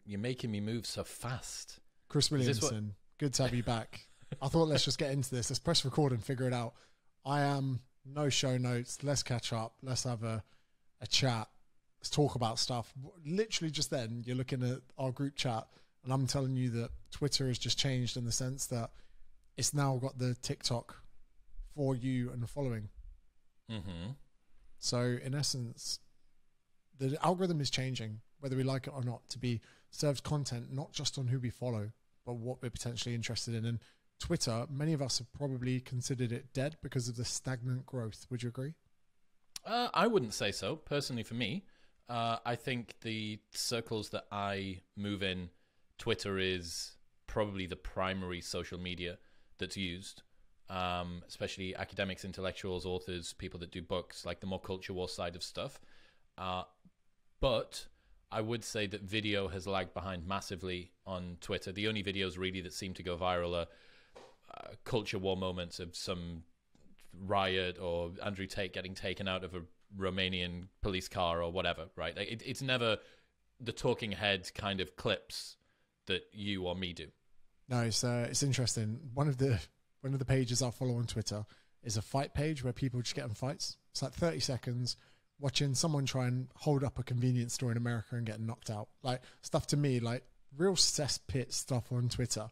you're making me move so fast. Chris Williamson, good to have you back. I thought let's just get into this. Let's press record and figure it out. I am no show notes. Let's catch up. Let's have a chat. Let's talk about stuff. Literally just then, you're looking at our group chat, and I'm telling you that Twitter has just changed in the sense that it's now got the TikTok for you and the following. Mm-hmm. So in essence, the algorithm is changing, whether we like it or not, to be served content, not just on who we follow, but what we're potentially interested in. And Twitter, many of us have probably considered it dead because of the stagnant growth. Would you agree? I wouldn't say so. Personally, for me, I think the circles that I move in, Twitter is probably the primary social media that's used, especially academics, intellectuals, authors, people that do books, like the more culture war side of stuff. But I would say that video has lagged behind massively on Twitter. The only videos really that seem to go viral are culture war moments of some riot or Andrew Tate getting taken out of a Romanian police car or whatever, right? Like it's never the talking head kind of clips that you or me do. No, it's interesting. One of the pages I follow on Twitter is a fight page where people just get in fights. It's like 30 seconds watching someone try and hold up a convenience store in America and get knocked out. Like stuff to me, like real cesspit stuff on Twitter.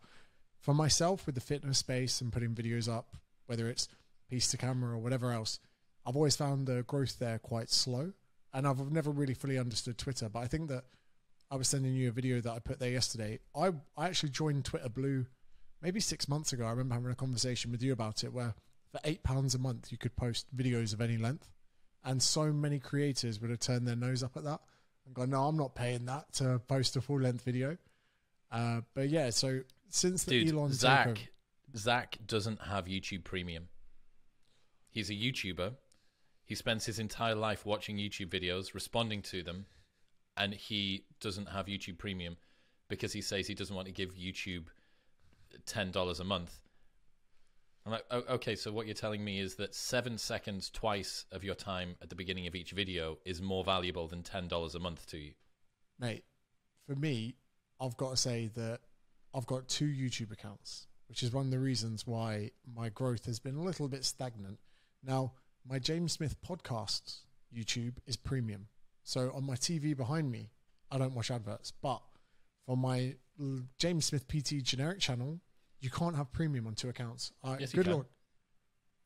For myself with the fitness space and putting videos up, whether it's piece to camera or whatever else, I've always found the growth there quite slow. And I've never really fully understood Twitter, but I think that I was sending you a video that I put there yesterday. I actually joined Twitter Blue maybe 6 months ago. I remember having a conversation with you about it where for £8 a month, you could post videos of any length. And so many creators would have turned their nose up at that and gone, no, I'm not paying that to post a full length video. But yeah, so since the Elon takeover, Zach doesn't have YouTube Premium. He's a YouTuber. He spends his entire life watching YouTube videos, responding to them, and he doesn't have YouTube Premium because he says he doesn't want to give YouTube $10 a month. I'm like, okay, so what you're telling me is that 7 seconds twice of your time at the beginning of each video is more valuable than $10 a month to you. Mate, for me, I've got to say that I've got 2 YouTube accounts, which is one of the reasons why my growth has been a little bit stagnant. Now, my James Smith podcast YouTube is premium. So on my TV behind me, I don't watch adverts. But for my James Smith PT generic channel, you can't have premium on 2 accounts. Yes, good Lord.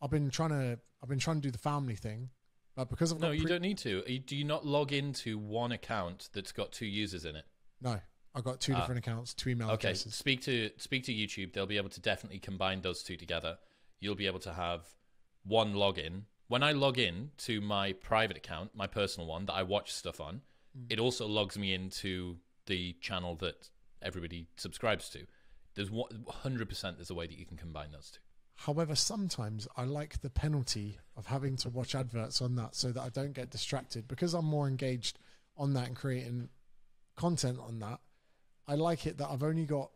I've been trying to do the family thing, but because I've got you don't need to. Do you not log into one account that's got 2 users in it? No, I've got 2 different accounts, 2 email addresses. Okay, speak to YouTube. They'll be able to definitely combine those 2 together. You'll be able to have one login. When I log in to my private account, my personal one that I watch stuff on, it also logs me into the channel that everybody subscribes to. There's 100% there's a way that you can combine those 2. However, sometimes I like the penalty of having to watch adverts on that so that I don't get distracted because I'm more engaged on that and creating content on that. I like it that I've only got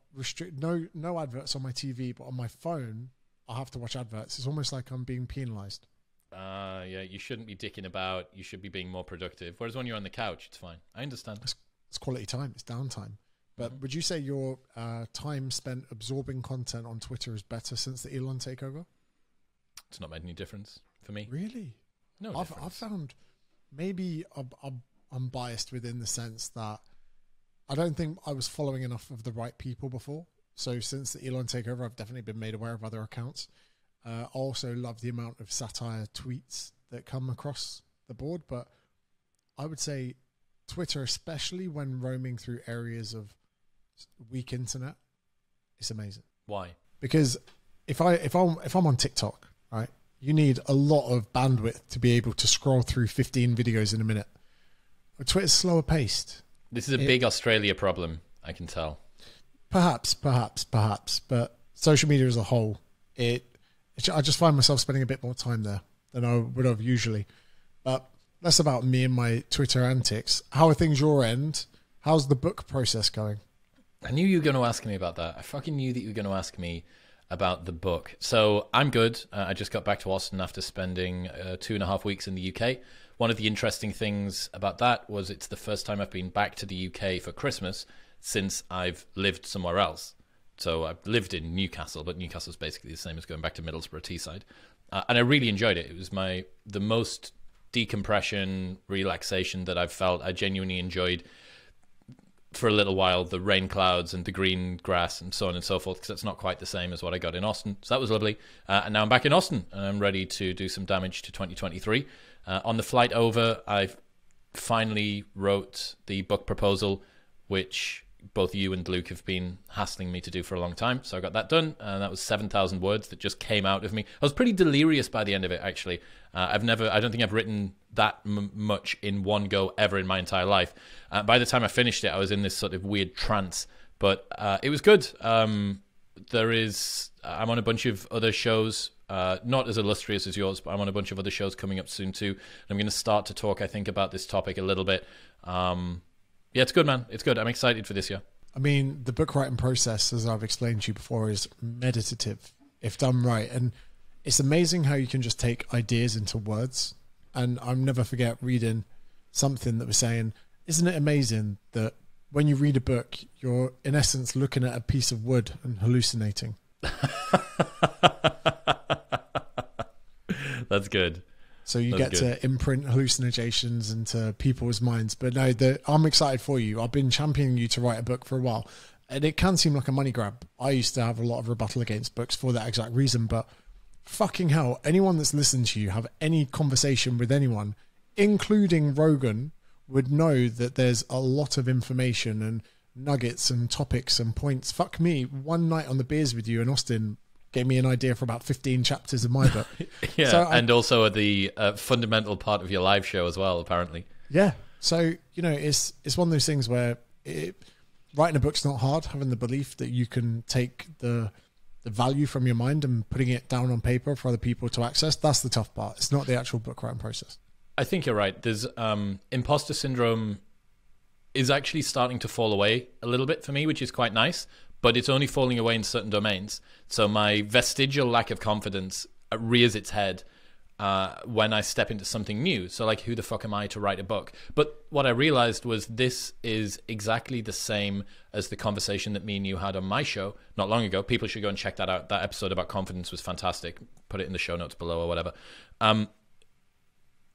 no adverts on my TV, but on my phone, I have to watch adverts. It's almost like I'm being penalized. Yeah, you shouldn't be dicking about. You should be being more productive. Whereas when you're on the couch, it's fine. I understand. It's quality time. It's downtime. But would you say your time spent absorbing content on Twitter is better since the Elon takeover? It's not made any difference for me. Really? No, I've found maybe I'm biased within the sense that I don't think I was following enough of the right people before. So since the Elon takeover, I've definitely been made aware of other accounts. I also love the amount of satire tweets that come across the board. But I would say Twitter, especially when roaming through areas of weak internet, it's amazing. Why? Because if I'm on TikTok, right, you need a lot of bandwidth to be able to scroll through 15 videos in a minute. But Twitter's slower paced. This is a big Australia problem, I can tell. Perhaps. But social media as a whole, I just find myself spending a bit more time there than I would have usually. But that's about me and my Twitter antics. How are things your end? How's the book process going? I knew you were going to ask me about that. I fucking knew that you were going to ask me about the book. So I'm good. I just got back to Austin after spending 2.5 weeks in the UK. One of the interesting things about that was it's the first time I've been back to the UK for Christmas since I've lived somewhere else. So I've lived in Newcastle, but Newcastle's basically the same as going back to Middlesbrough Teesside. And I really enjoyed it. It was the most decompression, relaxation that I've felt. I genuinely enjoyed, for a little while, the rain clouds and the green grass and so on and so forth, because it's not quite the same as what I got in Austin. So that was lovely. And now I'm back in Austin, and I'm ready to do some damage to 2023. On the flight over, I finally wrote the book proposal, which both you and Luke have been hassling me to do for a long time. So I got that done, and that was 7,000 words that just came out of me. I was pretty delirious by the end of it, actually. I don't think I've written that much in one go ever in my entire life. By the time I finished it, I was in this sort of weird trance, but it was good. I'm on a bunch of other shows, not as illustrious as yours, but I'm on a bunch of other shows coming up soon too. And I'm going to start to talk, I think, about this topic a little bit. Yeah, it's good, man. It's good. I'm excited for this year. I mean, the book writing process, as I've explained to you before, is meditative if done right. And it's amazing how you can just take ideas into words. And I'll never forget reading something that was saying, isn't it amazing that when you read a book, you're in essence looking at a piece of wood and hallucinating? That's good. So you get to imprint hallucinations into people's minds. But no, I'm excited for you. I've been championing you to write a book for a while. And it can seem like a money grab. I used to have a lot of rebuttal against books for that exact reason. But fucking hell, anyone that's listened to you have any conversation with anyone, including Rogan, would know that there's a lot of information and nuggets and topics and points. Fuck me, one night on the beers with you in Austin gave me an idea for about 15 chapters of my book. Yeah, so and also the fundamental part of your live show as well, apparently. Yeah, so, you know, it's one of those things where writing a book's not hard. Having the belief that you can take the value from your mind and putting it down on paper for other people to access, that's the tough part. It's not the actual book writing process. I think you're right. There's imposter syndrome is actually starting to fall away a little bit for me, which is quite nice. But it's only falling away in certain domains. So my vestigial lack of confidence rears its head when I step into something new. So like, who the fuck am I to write a book? But what I realized was this is exactly the same as the conversation that me and you had on my show not long ago. People should go and check that out. That episode about confidence was fantastic. Put it in the show notes below or whatever.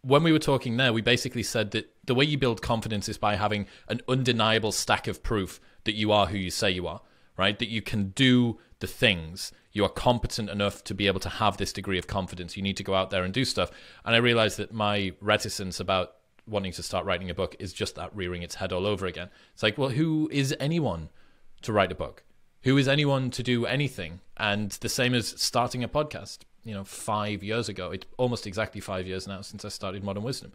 When we were talking there, we basically said that the way you build confidence is by having an undeniable stack of proof that you are who you say you are. Right? That you can do the things, you are competent enough to be able to have this degree of confidence. You need to go out there and do stuff. And I realized that my reticence about wanting to start writing a book is just that rearing its head all over again. It's like, well, who is anyone to write a book? Who is anyone to do anything? And the same as starting a podcast, 5 years ago. It's almost exactly 5 years now since I started Modern Wisdom.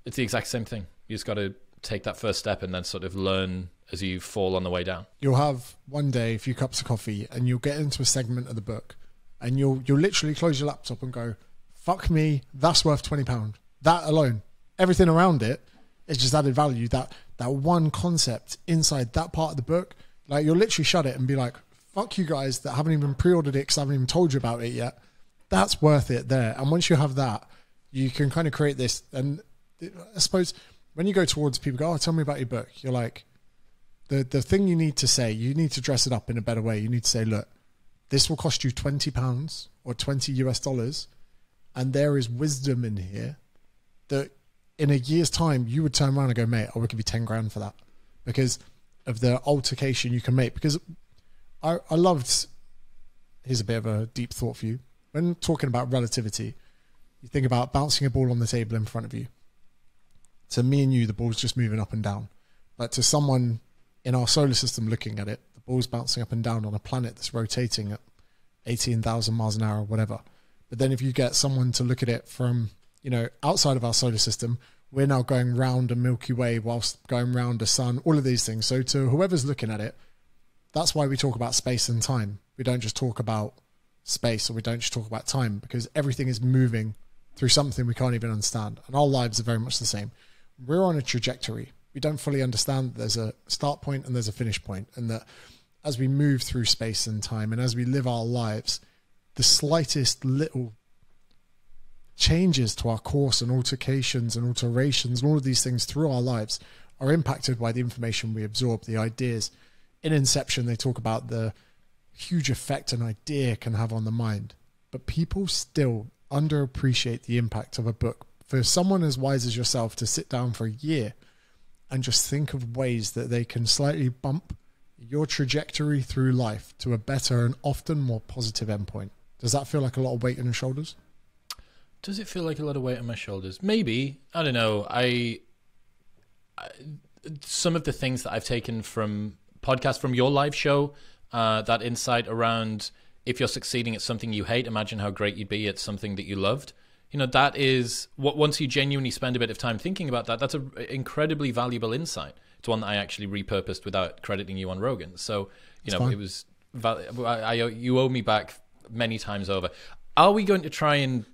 It's the exact same thing. You just got to take that first step and then sort of learn as you fall on the way down. You'll have one day a few cups of coffee and you'll get into a segment of the book and you'll literally close your laptop and go, fuck me, that's worth £20. That alone. Everything around it is just added value. That one concept inside that part of the book, like you'll literally shut it and be like, fuck you guys that haven't even pre-ordered it because I haven't even told you about it yet. That's worth it there. And once you have that, you can kind of create this. And I suppose when you go towards people, go, oh, tell me about your book. You're like, the thing you need to say, you need to dress it up in a better way. You need to say, look, this will cost you £20 or $20 and there is wisdom in here that in a year's time you would turn around and go, mate, I would give you 10 grand for that because of the altercation you can make. Because I loved, here's a bit of a deep thought for you. When talking about relativity, you think about bouncing a ball on the table in front of you. To me and you, the ball's just moving up and down. But to someone in our solar system looking at it, the ball's bouncing up and down on a planet that's rotating at 18,000 miles an hour or whatever. But then if you get someone to look at it from, outside of our solar system, we're now going round a Milky Way whilst going round a sun, all of these things. So to whoever's looking at it, that's why we talk about space and time. We don't just talk about space or we don't just talk about time because everything is moving through something we can't even understand. And our lives are very much the same. We're on a trajectory. We don't fully understand that there's a start point and there's a finish point, and that as we move through space and time and as we live our lives, the slightest little changes to our course and altercations and alterations and all of these things through our lives are impacted by the information we absorb, the ideas. In Inception, they talk about the huge effect an idea can have on the mind, but people still underappreciate the impact of a book. For someone as wise as yourself to sit down for a year and just think of ways that they can slightly bump your trajectory through life to a better and often more positive endpoint. Does that feel like a lot of weight on your shoulders? Does it feel like a lot of weight on my shoulders? Maybe. I don't know. Some of the things that I've taken from podcasts, from your live show, that insight around if you're succeeding at something you hate, imagine how great you'd be at something that you loved. You know, that is what, once you genuinely spend a bit of time thinking about that, that's an incredibly valuable insight. It's one that I actually repurposed without crediting you on Rogan. So, you know, it was, you owe me back many times over. Are we going to try and,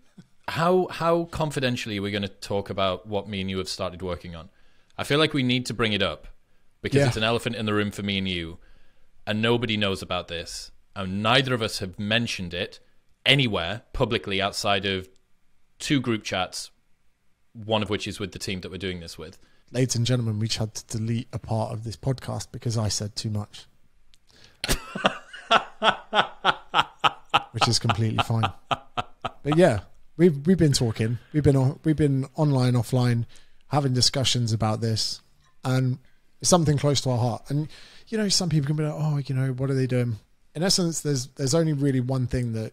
how confidentially are we going to talk about what me and you have started working on? I feel like we need to bring it up because it's an elephant in the room for me and you, and nobody knows about this. And neither of us have mentioned it anywhere publicly outside of 2 group chats, one of which is with the team that we're doing this with. Ladies and gentlemen, we just had to delete a part of this podcast because I said too much. Which is completely fine. But yeah, we've been talking. We've been online, offline, having discussions about this, and it's something close to our heart. And you know, some people can be like, "Oh, you know, what are they doing?" In essence, there's only really one thing that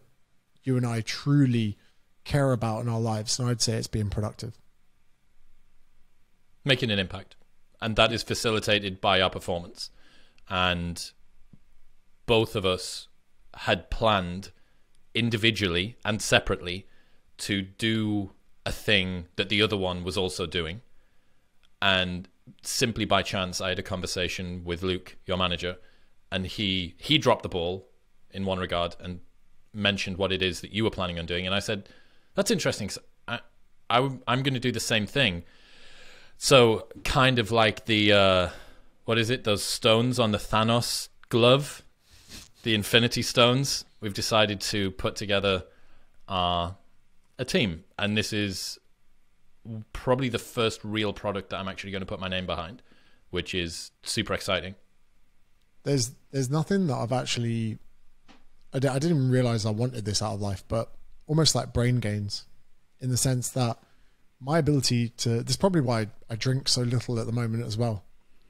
you and I truly care about in our lives, and I'd say it's being productive, making an impact, and that is facilitated by our performance. And both of us had planned individually and separately to do a thing that the other one was also doing, and simply by chance I had a conversation with Luke, your manager, and he dropped the ball in one regard and mentioned what it is that you were planning on doing, and I said, that's interesting, 'cause I'm going to do the same thing. So kind of like the what is it, those stones on the Thanos glove, the Infinity Stones. We've decided to put together a team, and this is probably the first real product that I'm actually going to put my name behind, which is super exciting. There's nothing that I've actually, I didn't even realize I wanted this out of life, but almost like brain gains, in the sense that my ability to, this is probably why I drink so little at the moment as well.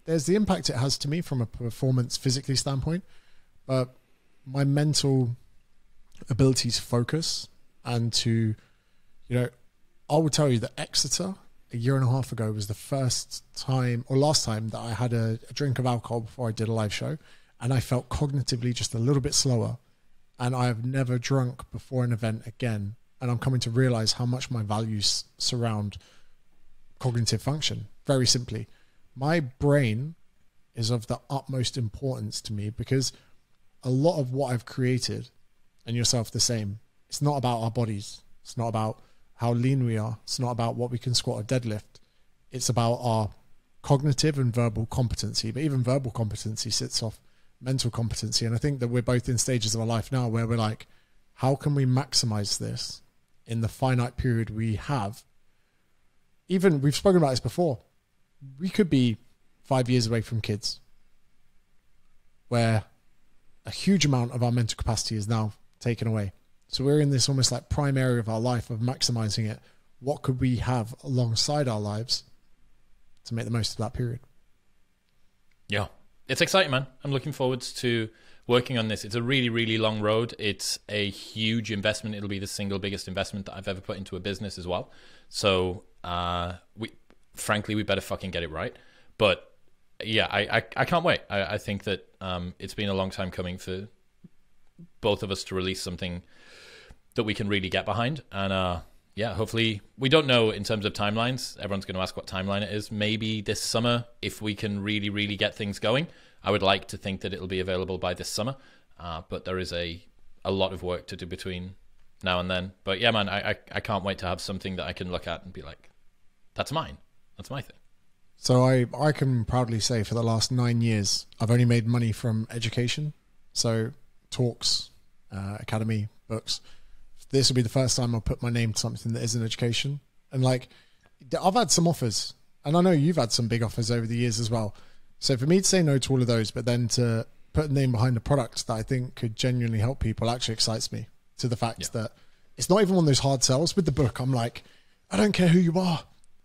There's the impact it has to me from a performance physically standpoint, but my mental ability to focus and to, you know, I will tell you that Exeter a year and a half ago was the first time or last time that I had a drink of alcohol before I did a live show, and I felt cognitively just a little bit slower, and I have never drunk before an event again. And I'm coming to realize how much my values surround cognitive function. Very simply, my brain is of the utmost importance to me, because a lot of what I've created, and yourself the same, it's not about our bodies. It's not about how lean we are. It's not about what we can squat or deadlift. It's about our cognitive and verbal competency. But even verbal competency sits off mental competency. And I think that we're both in stages of our life now where we're like, how can we maximize this in the finite period we have? Even, we've spoken about this before, we could be 5 years away from kids, where a huge amount of our mental capacity is now taken away. So we're in this almost like prime area of our life of maximizing it. What could we have alongside our lives to make the most of that period? Yeah, it's exciting, man. I'm looking forward to working on this. It's a really, really long road. It's a huge investment. It'll be the single biggest investment that I've ever put into a business as well. So frankly, we better fucking get it right. But yeah, I can't wait. I think that it's been a long time coming for both of us to release something that we can really get behind. And yeah, hopefully, we don't know in terms of timelines. Everyone's going to ask what timeline it is. Maybe this summer, if we can really, really get things going. I would like to think that it'll be available by this summer. But there is a lot of work to do between now and then. But yeah, man, I can't wait to have something that I can look at and be like, that's mine. That's my thing. So I can proudly say for the last 9 years, I've only made money from education. So talks, academy, books. This will be the first time I'll put my name to something that isn't education. And like, I've had some offers And I know you've had some big offers over the years as well. So for me to say no to all of those, but then to put a name behind a product that I think could genuinely help people actually excites me, to the fact that it's not even one of those hard sells. With the book, I'm like, I don't care who you are.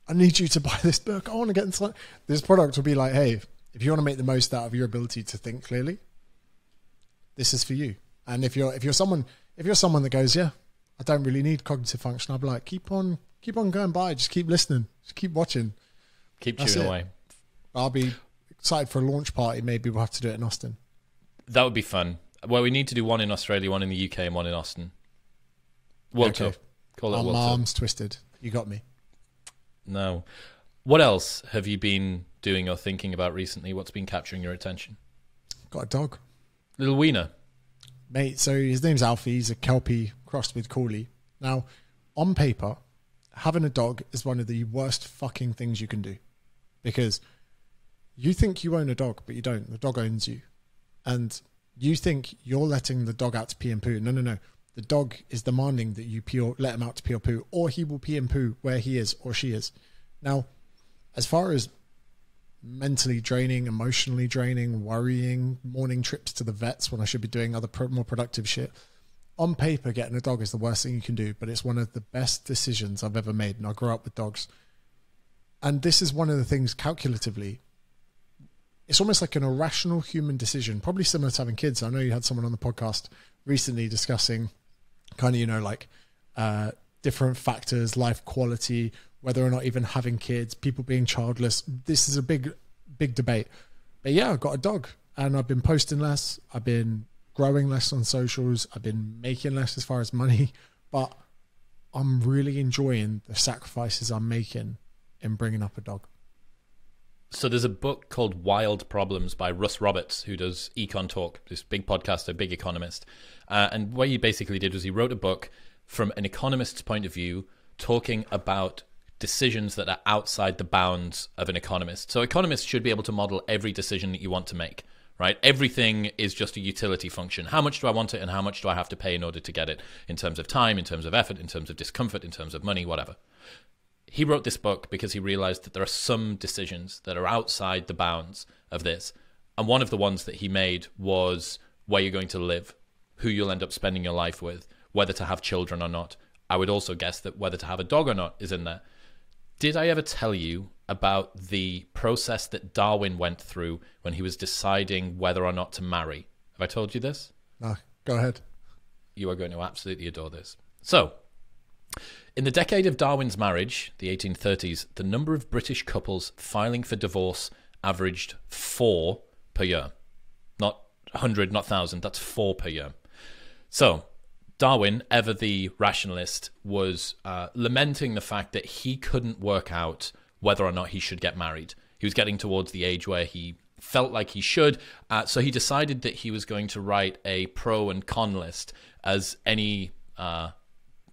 I need you to buy this book. I want to get inside. This product will be like, hey, if you want to make the most out of your ability to think clearly, this is for you. And if you're someone that goes, yeah, I don't really need cognitive function, I'll be like, keep on going by. Just keep listening. Just keep watching. Keep chewing away. I'll be excited for a launch party. Maybe we'll have to do it in Austin. That would be fun. Well, we need to do one in Australia, one in the UK, and one in Austin. World Tour. Call it World Tour. My arm's twisted. You got me. No. What else have you been doing or thinking about recently? What's been capturing your attention? Got a dog. Little wiener. Mate, so his name's Alfie. He's a Kelpie crossed with Corley. Now, on paper, having a dog is one of the worst fucking things you can do. Because you think you own a dog, but you don't. The dog owns you. And you think you're letting the dog out to pee and poo. No. The dog is demanding that you let him out to pee or poo, or he will pee and poo where he is or she is. Now, as far as mentally draining, emotionally draining, worrying, morning trips to the vets when I should be doing other more productive shit, on paper, getting a dog is the worst thing you can do, but it's one of the best decisions I've ever made. And I grew up with dogs. And this is one of the things calculatively, it's almost like an irrational human decision, probably similar to having kids. I know you had someone on the podcast recently discussing kind of, different factors, life quality, whether or not even having kids, people being childless. This is a big debate. But yeah, I've got a dog and I've been posting less. I've been growing less on socials. I've been making less as far as money, but I'm really enjoying the sacrifices I'm making in bringing up a dog. So there's a book called Wild Problems by Russ Roberts, who does Econ Talk, this big podcaster, big economist. And what he basically did was he wrote a book from an economist's point of view, talking about decisions that are outside the bounds of an economist. So economists should be able to model every decision that you want to make, right? Everything is just a utility function. How much do I want it and how much do I have to pay in order to get it, in terms of time, in terms of effort, in terms of discomfort, in terms of money, whatever. He wrote this book because he realized that there are some decisions that are outside the bounds of this. And one of the ones that he made was where you're going to live, who you'll end up spending your life with, whether to have children or not. I would also guess that whether to have a dog or not is in there. Did I ever tell you about the process that Darwin went through when he was deciding whether or not to marry? Have I told you this? No, go ahead. You are going to absolutely adore this. So, in the decade of Darwin's marriage, the 1830s, the number of British couples filing for divorce averaged 4 per year. Not 100, not 1,000, that's 4 per year. So, Darwin, ever the rationalist, was lamenting the fact that he couldn't work out whether or not he should get married. He was getting towards the age where he felt like he should, so he decided that he was going to write a pro and con list, as any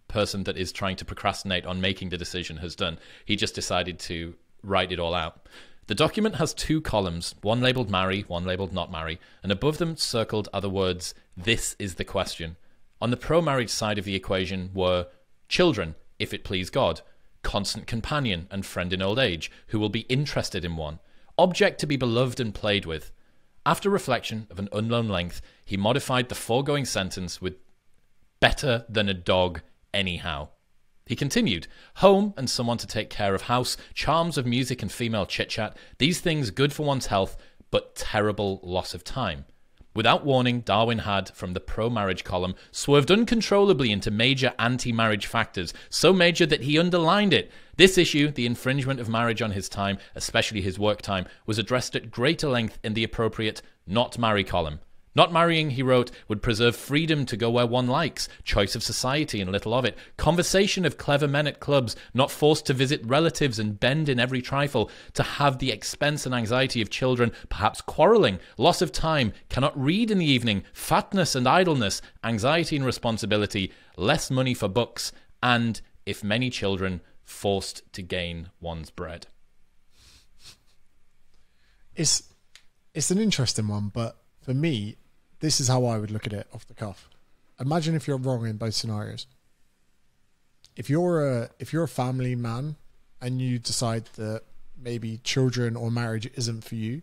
person that is trying to procrastinate on making the decision has done. He just decided to write it all out. The document has 2 columns, one labeled marry, one labeled not marry, and above them circled are the words, "This is the question." On the pro-marriage side of the equation were children, if it please God, constant companion and friend in old age, who will be interested in one, object to be beloved and played with. After reflection of an unknown length, he modified the foregoing sentence with better than a dog anyhow. He continued, home and someone to take care of house, charms of music and female chit-chat, these things good for one's health, but terrible loss of time. Without warning, Darwin had, from the pro-marriage column, swerved uncontrollably into major anti-marriage factors, so major that he underlined it. This issue, the infringement of marriage on his time, especially his work time, was addressed at greater length in the appropriate not marry column. Not marrying, he wrote, would preserve freedom to go where one likes, choice of society and little of it, conversation of clever men at clubs, not forced to visit relatives and bend in every trifle, to have the expense and anxiety of children, perhaps quarrelling, loss of time, cannot read in the evening, fatness and idleness, anxiety and responsibility, less money for books, and, if many children, forced to gain one's bread. It's an interesting one, but for me, this is how I would look at it off the cuff. Imagine if you're wrong in both scenarios. If you're a family man and you decide that maybe children or marriage isn't for you,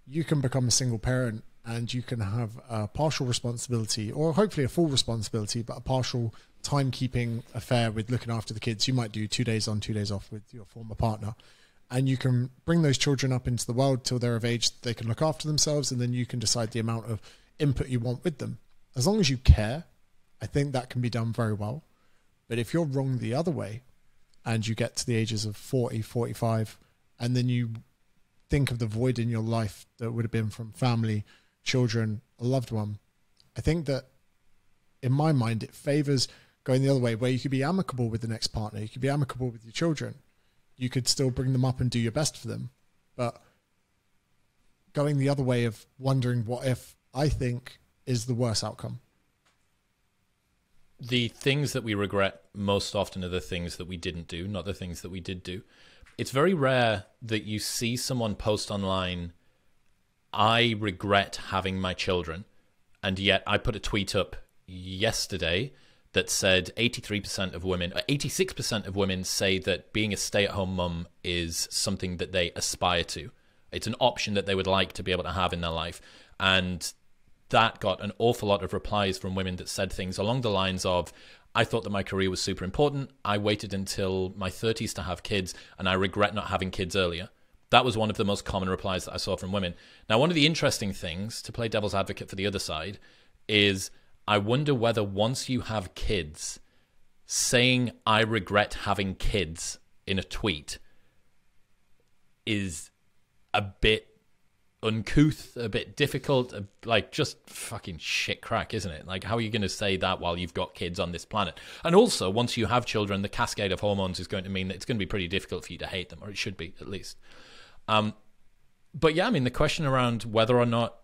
you can become a single parent and you can have a partial responsibility, or hopefully a full responsibility, but a partial timekeeping affair with looking after the kids. You might do 2 days on, 2 days off with your former partner, and you can bring those children up into the world till they're of age they can look after themselves, and then you can decide the amount of input you want with them. As long as you care, I think that can be done very well. But if you're wrong the other way and you get to the ages of 40, 45, and then you think of the void in your life that would have been from family, children, a loved one, I think that in my mind, it favors going the other way, where you could be amicable with the next partner. You could be amicable with your children. You could still bring them up and do your best for them. But going the other way of wondering what if, I think, is the worst outcome. The things that we regret most often are the things that we didn't do, not the things that we did do. It's very rare that you see someone post online, I regret having my children, and yet I put a tweet up yesterday that said 83% of women, 86% of women say that being a stay-at-home mum is something that they aspire to. It's an option that they would like to be able to have in their life. And that got an awful lot of replies from women that said things along the lines of, I thought that my career was super important. I waited until my 30s to have kids, and I regret not having kids earlier. That was one of the most common replies that I saw from women. Now, one of the interesting things, to play devil's advocate for the other side, is I wonder whether once you have kids, saying I regret having kids in a tweet is a bit uncouth, a bit difficult, like just fucking shit crack, isn't it? Like, how are you going to say that while you've got kids on this planet? And also, once you have children, the cascade of hormones is going to mean that it's going to be pretty difficult for you to hate them, or it should be, at least. But yeah, I mean, the question around whether or not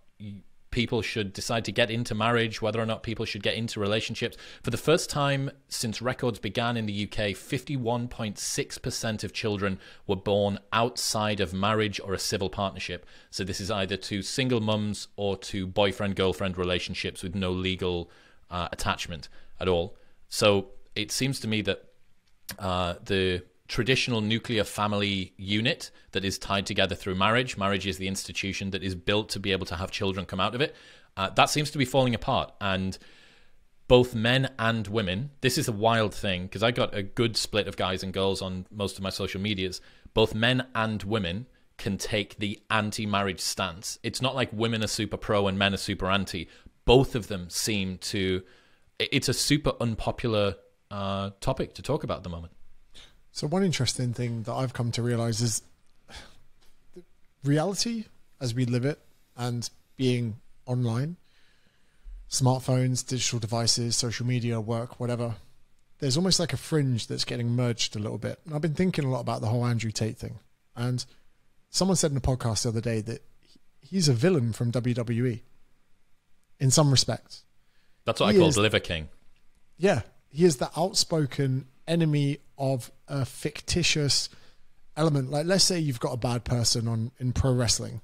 people should decide to get into marriage, whether or not people should get into relationships. For the first time since records began in the UK, 51.6% of children were born outside of marriage or a civil partnership. So this is either to single mums or to boyfriend-girlfriend relationships with no legal attachment at all. So it seems to me that the traditional nuclear family unit that is tied together through marriage is the institution that is built to be able to have children come out of it, that seems to be falling apart. And both men and women, this is a wild thing, because I got a good split of guys and girls on most of my social medias. Both men and women can take the anti-marriage stance. It's not like women are super pro and men are super anti. Both of them seem to, it's a super unpopular topic to talk about at the moment. So one interesting thing that I've come to realize is reality as we live it, and being online, smartphones, digital devices, social media, work, whatever, there's almost like a fringe that's getting merged a little bit. And I've been thinking a lot about the whole Andrew Tate thing. And someone said in a podcast the other day that he's a villain from WWE in some respects. That's what I call Liver King. Yeah. He is the outspoken enemy of a fictitious element. Like, let's say you've got a bad person in pro wrestling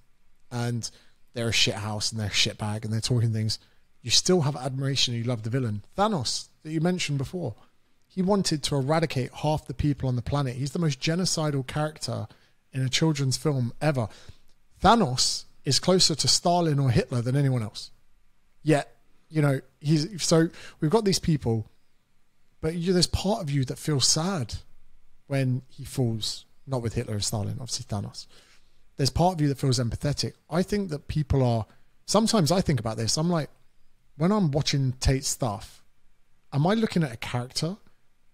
and they're a shit house and they're a shit bag and they're talking things. You still have admiration and you love the villain. Thanos, that you mentioned before, he wanted to eradicate half the people on the planet. He's the most genocidal character in a children's film ever. Thanos is closer to Stalin or Hitler than anyone else. Yet, you know, so we've got these people, but there's part of you that feels sad when he falls, not with Hitler and Stalin, obviously Thanos. There's part of you that feels empathetic. I think that people are, sometimes I think about this, I'm like, when I'm watching Tate's stuff, am I looking at a character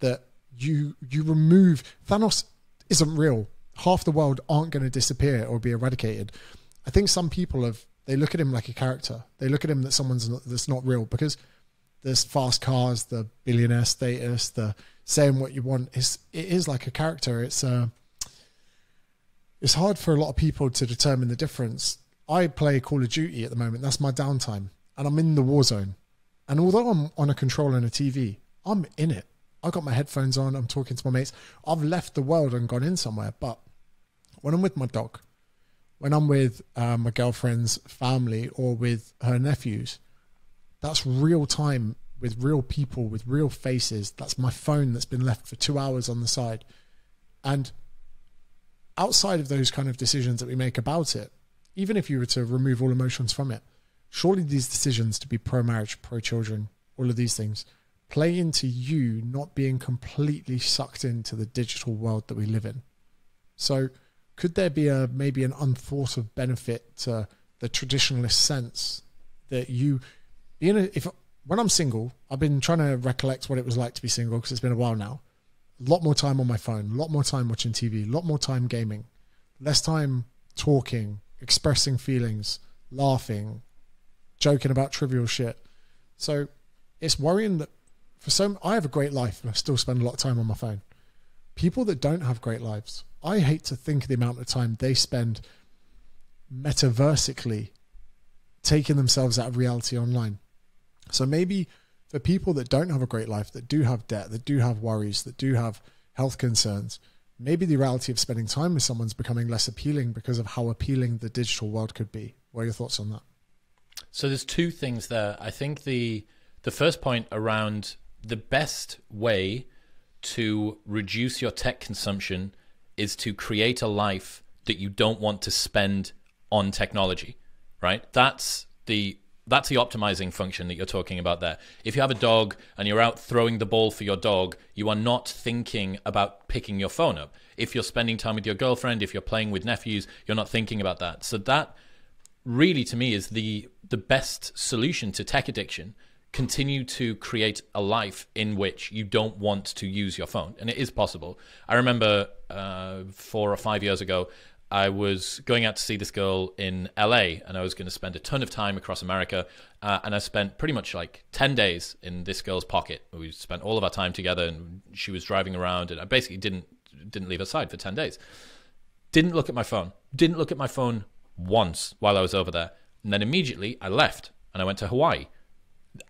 that you remove? Thanos isn't real. Half the world aren't going to disappear or be eradicated. I think some people they look at him like a character. They look at him that's not real, because there's fast cars, the billionaire status, the saying what you want. It is like a character. It's hard for a lot of people to determine the difference. I play Call of Duty at the moment. That's my downtime. And I'm in the war zone. And although I'm on a controller and a TV, I'm in it. I've got my headphones on. I'm talking to my mates. I've left the world and gone in somewhere. But when I'm with my dog, when I'm with my girlfriend's family or with her nephews, that's real time with real people, with real faces. That's my phone that's been left for 2 hours on the side. And outside of those kind of decisions that we make about it, even if you were to remove all emotions from it, surely these decisions to be pro-marriage, pro-children, all of these things play into you not being completely sucked into the digital world that we live in. So could there be maybe an unthought of benefit to the traditionalist sense that when I'm single, I've been trying to recollect what it was like to be single because it's been a while now. A lot more time on my phone, a lot more time watching TV, a lot more time gaming, less time talking, expressing feelings, laughing, joking about trivial shit. So it's worrying that I have a great life and I still spend a lot of time on my phone. People that don't have great lives, I hate to think of the amount of time they spend metaversically taking themselves out of reality online. So maybe for people that don't have a great life, that do have debt, that do have worries, that do have health concerns, maybe the reality of spending time with someone's becoming less appealing because of how appealing the digital world could be. What are your thoughts on that? So there's two things there. I think the first point around the best way to reduce your tech consumption is to create a life that you don't want to spend on technology, right? That's the optimizing function that you're talking about there. If you have a dog and you're out throwing the ball for your dog, you are not thinking about picking your phone up. If you're spending time with your girlfriend, if you're playing with nephews, you're not thinking about that. So that really, to me, is the best solution to tech addiction. Continue to create a life in which you don't want to use your phone. And it is possible. I remember 4 or 5 years ago, I was going out to see this girl in LA, and I was going to spend a ton of time across America. And I spent pretty much like 10 days in this girl's pocket. We spent all of our time together, and she was driving around, and I basically didn't leave her side for 10 days. Didn't look at my phone. Didn't look at my phone once while I was over there. And then immediately I left and I went to Hawaii.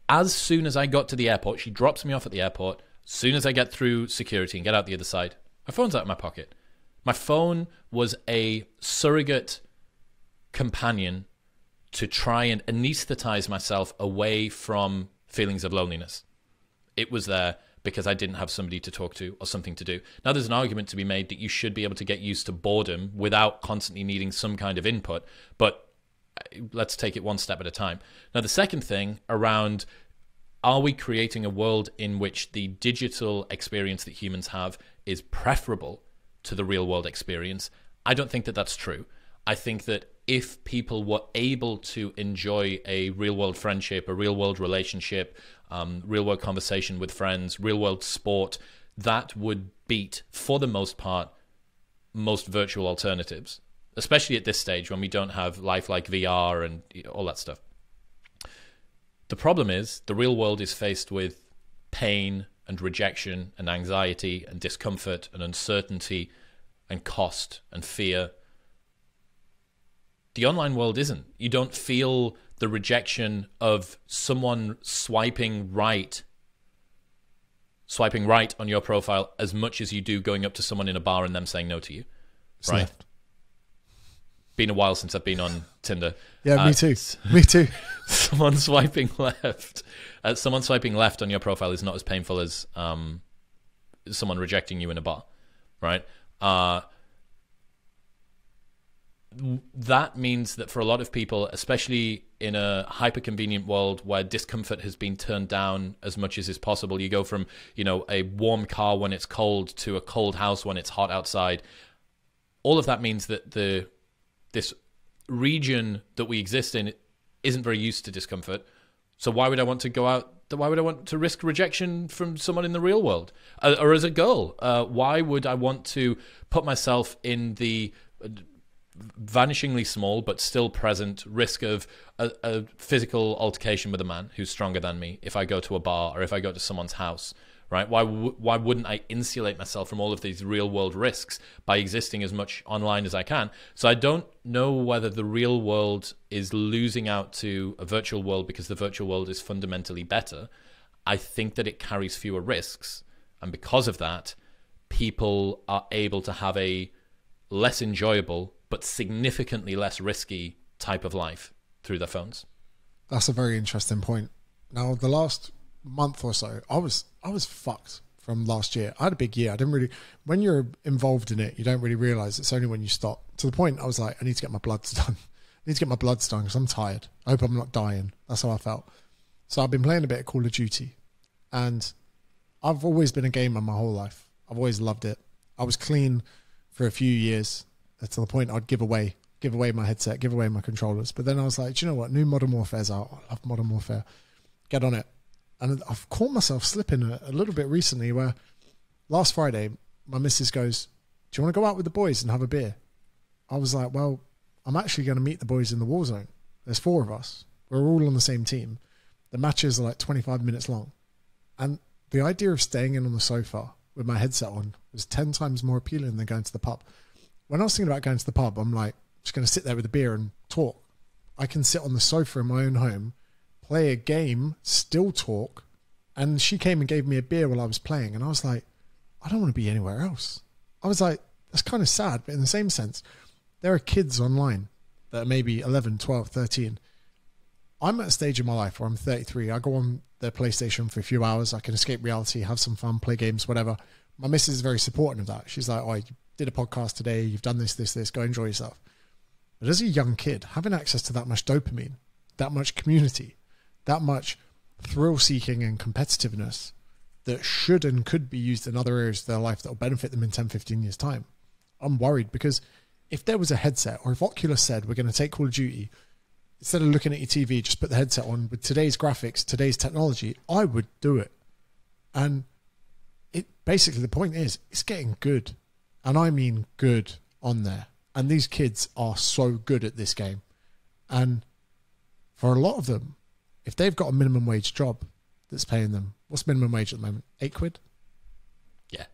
As soon as I got to the airport, she drops me off at the airport. As soon as I get through security and get out the other side, my phone's out of my pocket. My phone was a surrogate companion to try and anesthetize myself away from feelings of loneliness. It was there because I didn't have somebody to talk to or something to do. Now, there's an argument to be made that you should be able to get used to boredom without constantly needing some kind of input, but let's take it one step at a time. Now, the second thing around, are we creating a world in which the digital experience that humans have is preferable to the real world experience? I don't think that that's true. I think that if people were able to enjoy a real world friendship, a real world relationship, real world conversation with friends, real world sport, that would beat, for the most part, most virtual alternatives, especially at this stage when we don't have life like VR and all that stuff. The problem is the real world is faced with pain and rejection and anxiety and discomfort and uncertainty and cost and fear. The online world isn't. You don't feel the rejection of someone swiping right on your profile as much as you do going up to someone in a bar and them saying no to you. Right? Left. Been a while since I've been on Tinder. Yeah, me too. Me too. Someone swiping left. Someone swiping left on your profile is not as painful as someone rejecting you in a bar, right? That means that for a lot of people, especially in a hyper-convenient world where discomfort has been turned down as much as is possible, you go from, a warm car when it's cold to a cold house when it's hot outside. All of that means that this region that we exist in isn't very used to discomfort. So why would I want to go out? Why would I want to risk rejection from someone in the real world? Or as a girl, why would I want to put myself in the vanishingly small but still present risk of a physical altercation with a man who's stronger than me if I go to a bar or if I go to someone's house, right? Why wouldn't I insulate myself from all of these real world risks by existing as much online as I can? So I don't know whether the real world is losing out to a virtual world because the virtual world is fundamentally better. I think that it carries fewer risks, and because of that, people are able to have a less enjoyable but significantly less risky type of life through their phones. That's a very interesting point. Now, the last month or so, I was fucked from last year. I had a big year. I didn't really, when you're involved in it, you don't really realize it's only when you stop. To the point I was like, I need to get my bloods done. I need to get my bloods done because I'm tired. I hope I'm not dying. That's how I felt. So I've been playing a bit of Call of Duty, and I've always been a gamer my whole life. I've always loved it. I was clean for a few years to the point I'd give away my headset, give away my controllers. But then I was like, do you know what? New Modern Warfare's out. I love Modern Warfare. Get on it. And I've caught myself slipping a little bit recently where last Friday, my missus goes, do you want to go out with the boys and have a beer? I was like, well, I'm actually going to meet the boys in the Warzone. There's 4 of us. We're all on the same team. The matches are like 25 minutes long. And the idea of staying in on the sofa with my headset on was 10 times more appealing than going to the pub. When I was thinking about going to the pub, I'm like, just going to sit there with a beer and talk. I can sit on the sofa in my own home, play a game, still talk. And she came and gave me a beer while I was playing. And I was like, I don't want to be anywhere else. I was like, that's kind of sad. But in the same sense, there are kids online that are maybe 11, 12, 13. I'm at a stage in my life where I'm 33. I go on the PlayStation for a few hours. I can escape reality, have some fun, play games, whatever. My missus is very supportive of that. She's like, oh, you did a podcast today. You've done this, go enjoy yourself. But as a young kid, having access to that much dopamine, that much community, that much thrill-seeking and competitiveness that should and could be used in other areas of their life that will benefit them in 10, 15 years' time, I'm worried because if there was a headset or if Oculus said we're going to take Call of Duty, instead of looking at your TV, just put the headset on with today's graphics, today's technology, I would do it. And it basically, the point is, it's getting good. And I mean good on there. And these kids are so good at this game. And for a lot of them, if they've got a minimum wage job that's paying them, what's minimum wage at the moment? £8? Yeah.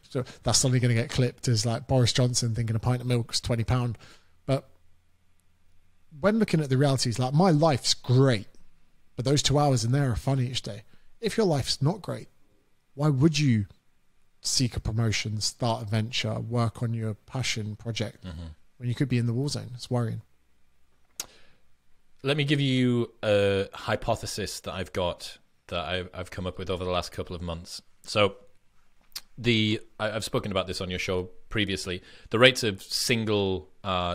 So that's suddenly going to get clipped as like Boris Johnson thinking a pint of milk is £20. But when looking at the realities, like my life's great, but those 2 hours in there are fun each day. If your life's not great, why would you seek a promotion, start a venture, work on your passion project when you could be in the war zone? It's worrying. Let me give you a hypothesis that I've got that I've come up with over the last couple of months. So I've spoken about this on your show previously. The rates of single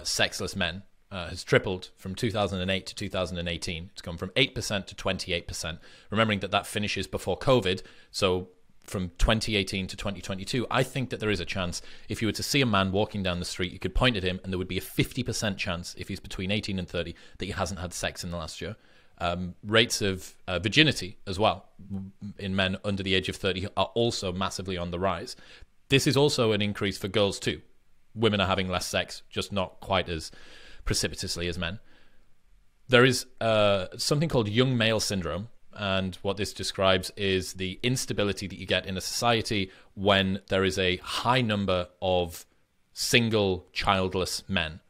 sexless men has tripled from 2008 to 2018. It's gone from 8% to 28%. Remembering that finishes before COVID, so from 2018 to 2022, I think that there is a chance if you were to see a man walking down the street, you could point at him and there would be a 50% chance if he's between 18 and 30 that he hasn't had sex in the last year. Rates of virginity as well in men under the age of 30 are also massively on the rise. This is also an increase for girls too. Women are having less sex, just not quite as precipitously as men. There is something called young male syndrome, and what this describes is the instability that you get in a society when there is a high number of single childless men.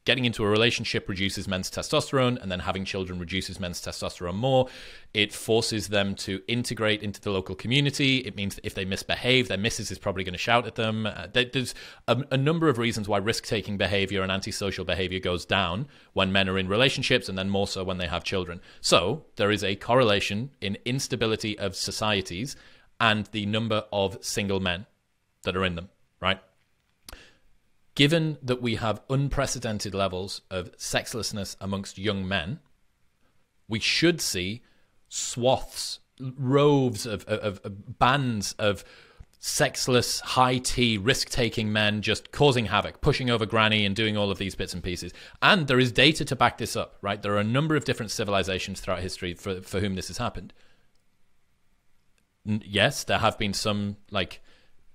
Getting into a relationship reduces men's testosterone, and then having children reduces men's testosterone more. It forces them to integrate into the local community. It means that if they misbehave, their missus is probably going to shout at them. There's a number of reasons why risk-taking behavior and antisocial behavior goes down when men are in relationships, and then more so when they have children. So there is a correlation in instability of societies and the number of single men that are in them, right? Given that we have unprecedented levels of sexlessness amongst young men, we should see swaths, roves of bands of sexless, high-tea, risk-taking men just causing havoc, pushing over granny and doing all of these bits and pieces. And there is data to back this up, right? There are a number of different civilizations throughout history for whom this has happened. Yes, there have been some, like,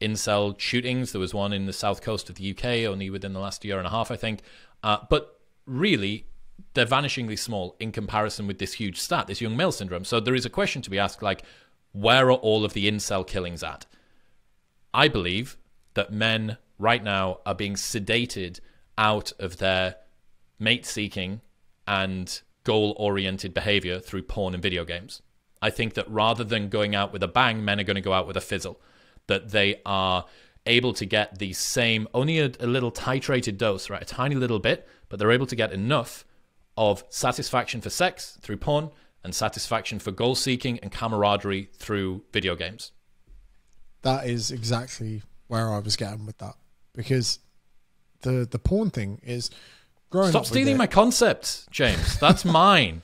incel shootings. There was one in the south coast of the UK only within the last year and a half, I think. But really, they're vanishingly small in comparison with this huge stat, this young male syndrome. So there is a question to be asked, like, where are all of the incel killings at? I believe that men right now are being sedated out of their mate-seeking and goal-oriented behavior through porn and video games. I think that rather than going out with a bang, men are going to go out with a fizzle. That they are able to get the same, only a little titrated dose, right? A tiny little bit, but they're able to get enough of satisfaction for sex through porn and satisfaction for goal seeking and camaraderie through video games. that is exactly where I was getting with that, because the porn thing is growing Stop up stealing with my concept, James. That's mine.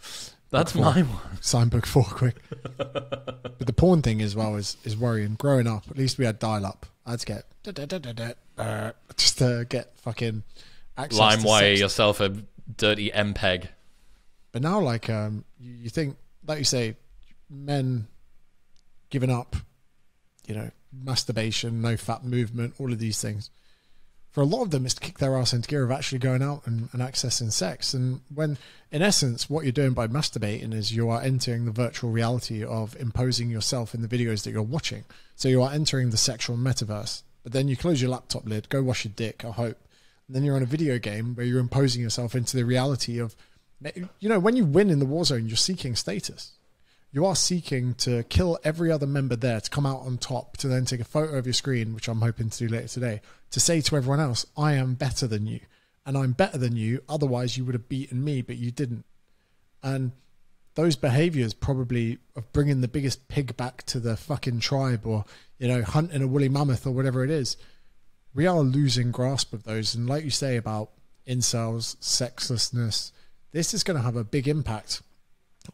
That's my one. sign book 4 quick. But the porn thing as well is worrying. Growing up, at least we had dial up. I had to get just to get fucking access to LimeWire sex. yourself a dirty MPEG. But now, like, you think, like you say, men giving up, you know, masturbation, no fat movement, all of these things. For a lot of them, it's to kick their ass into gear of actually going out and accessing sex. And when, in essence, what you're doing by masturbating is you are entering the virtual reality of imposing yourself in the videos that you're watching. So you are entering the sexual metaverse. But then you close your laptop lid, go wash your dick, I hope. And then you're on a video game where you're imposing yourself into the reality of, you know, when you win in the Warzone, you're seeking status. You are seeking to kill every other member there to come out on top, to then take a photo of your screen, which I'm hoping to do later today, to say to everyone else, I am better than you. And I'm better than you. Otherwise, you would have beaten me, but you didn't. And those behaviors probably of bringing the biggest pig back to the fucking tribe, or, you know, hunting a woolly mammoth or whatever it is, we are losing grasp of those. And like you say about incels, sexlessness, this is going to have a big impact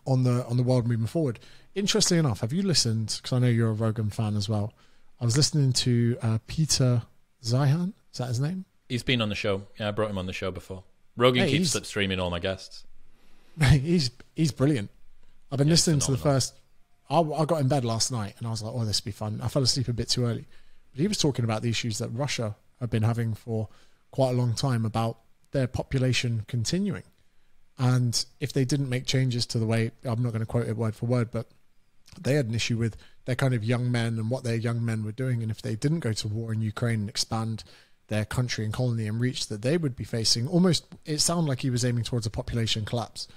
on the world moving forward. Interestingly enough, have you listened, because I know you're a Rogan fan as well, I was listening to Peter Zeihan, is that his name? He's been on the show. Yeah, I brought him on the show before. Rogan keeps slipstreaming all my guests. He's brilliant. I've been listening to the phenomenal. first, I got in bed last night and I was like, oh, this will be fun. I fell asleep a bit too early. But he was talking about the issues that Russia have been having for quite a long time about their population continuing. And if they didn't make changes to the way, I'm not going to quote it word for word, but they had an issue with their kind of young men and what their young men were doing. And if they didn't go to war in Ukraine and expand their country and colony and reach, that they would be facing almost, it sounded like he was aiming towards a population collapse.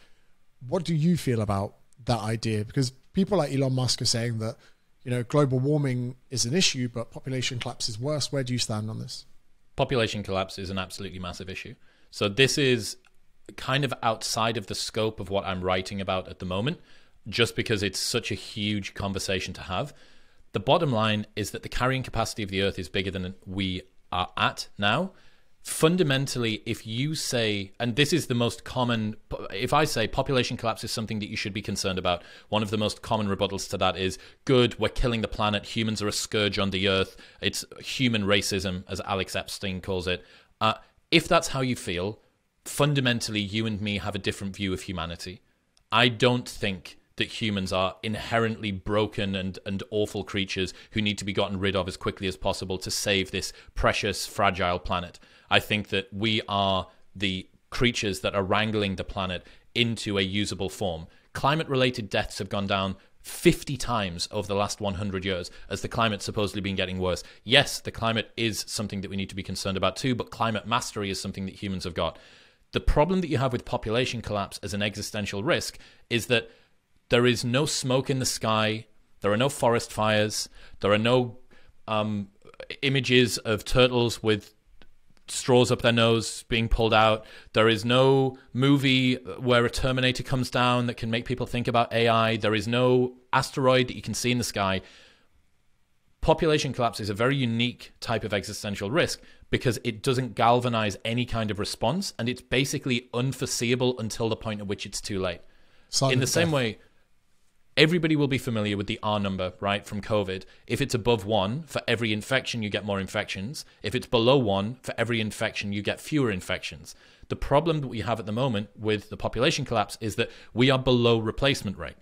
What do you feel about that idea? Because people like Elon Musk are saying that, you know, global warming is an issue, but population collapse is worse. Where do you stand on this? Population collapse is an absolutely massive issue. So this is kind of outside of the scope of what I'm writing about at the moment, just because it's such a huge conversation to have. The bottom line is that the carrying capacity of the Earth is bigger than we are at now. Fundamentally, if you say, and this is the most common, if I say population collapse is something that you should be concerned about, one of the most common rebuttals to that is, good, we're killing the planet, humans are a scourge on the Earth, it's human racism, as Alex Epstein calls it. If that's how you feel, fundamentally, you and me have a different view of humanity. I don't think that humans are inherently broken and awful creatures who need to be gotten rid of as quickly as possible to save this precious, fragile planet. I think that we are the creatures that are wrangling the planet into a usable form. Climate-related deaths have gone down 50 times over the last 100 years as the climate's supposedly been getting worse. Yes, the climate is something that we need to be concerned about too, but climate mastery is something that humans have got. The problem that you have with population collapse as an existential risk is that there is no smoke in the sky, there are no forest fires, there are no images of turtles with straws up their nose being pulled out, there is no movie where a Terminator comes down that can make people think about AI, there is no asteroid that you can see in the sky. Population collapse is a very unique type of existential risk because it doesn't galvanize any kind of response, and it's basically unforeseeable until the point at which it's too late. In the same way, everybody will be familiar with the R number, right, from COVID. If it's above 1, for every infection, you get more infections. If it's below 1, for every infection, you get fewer infections. The problem that we have at the moment with the population collapse is that we are below replacement rate.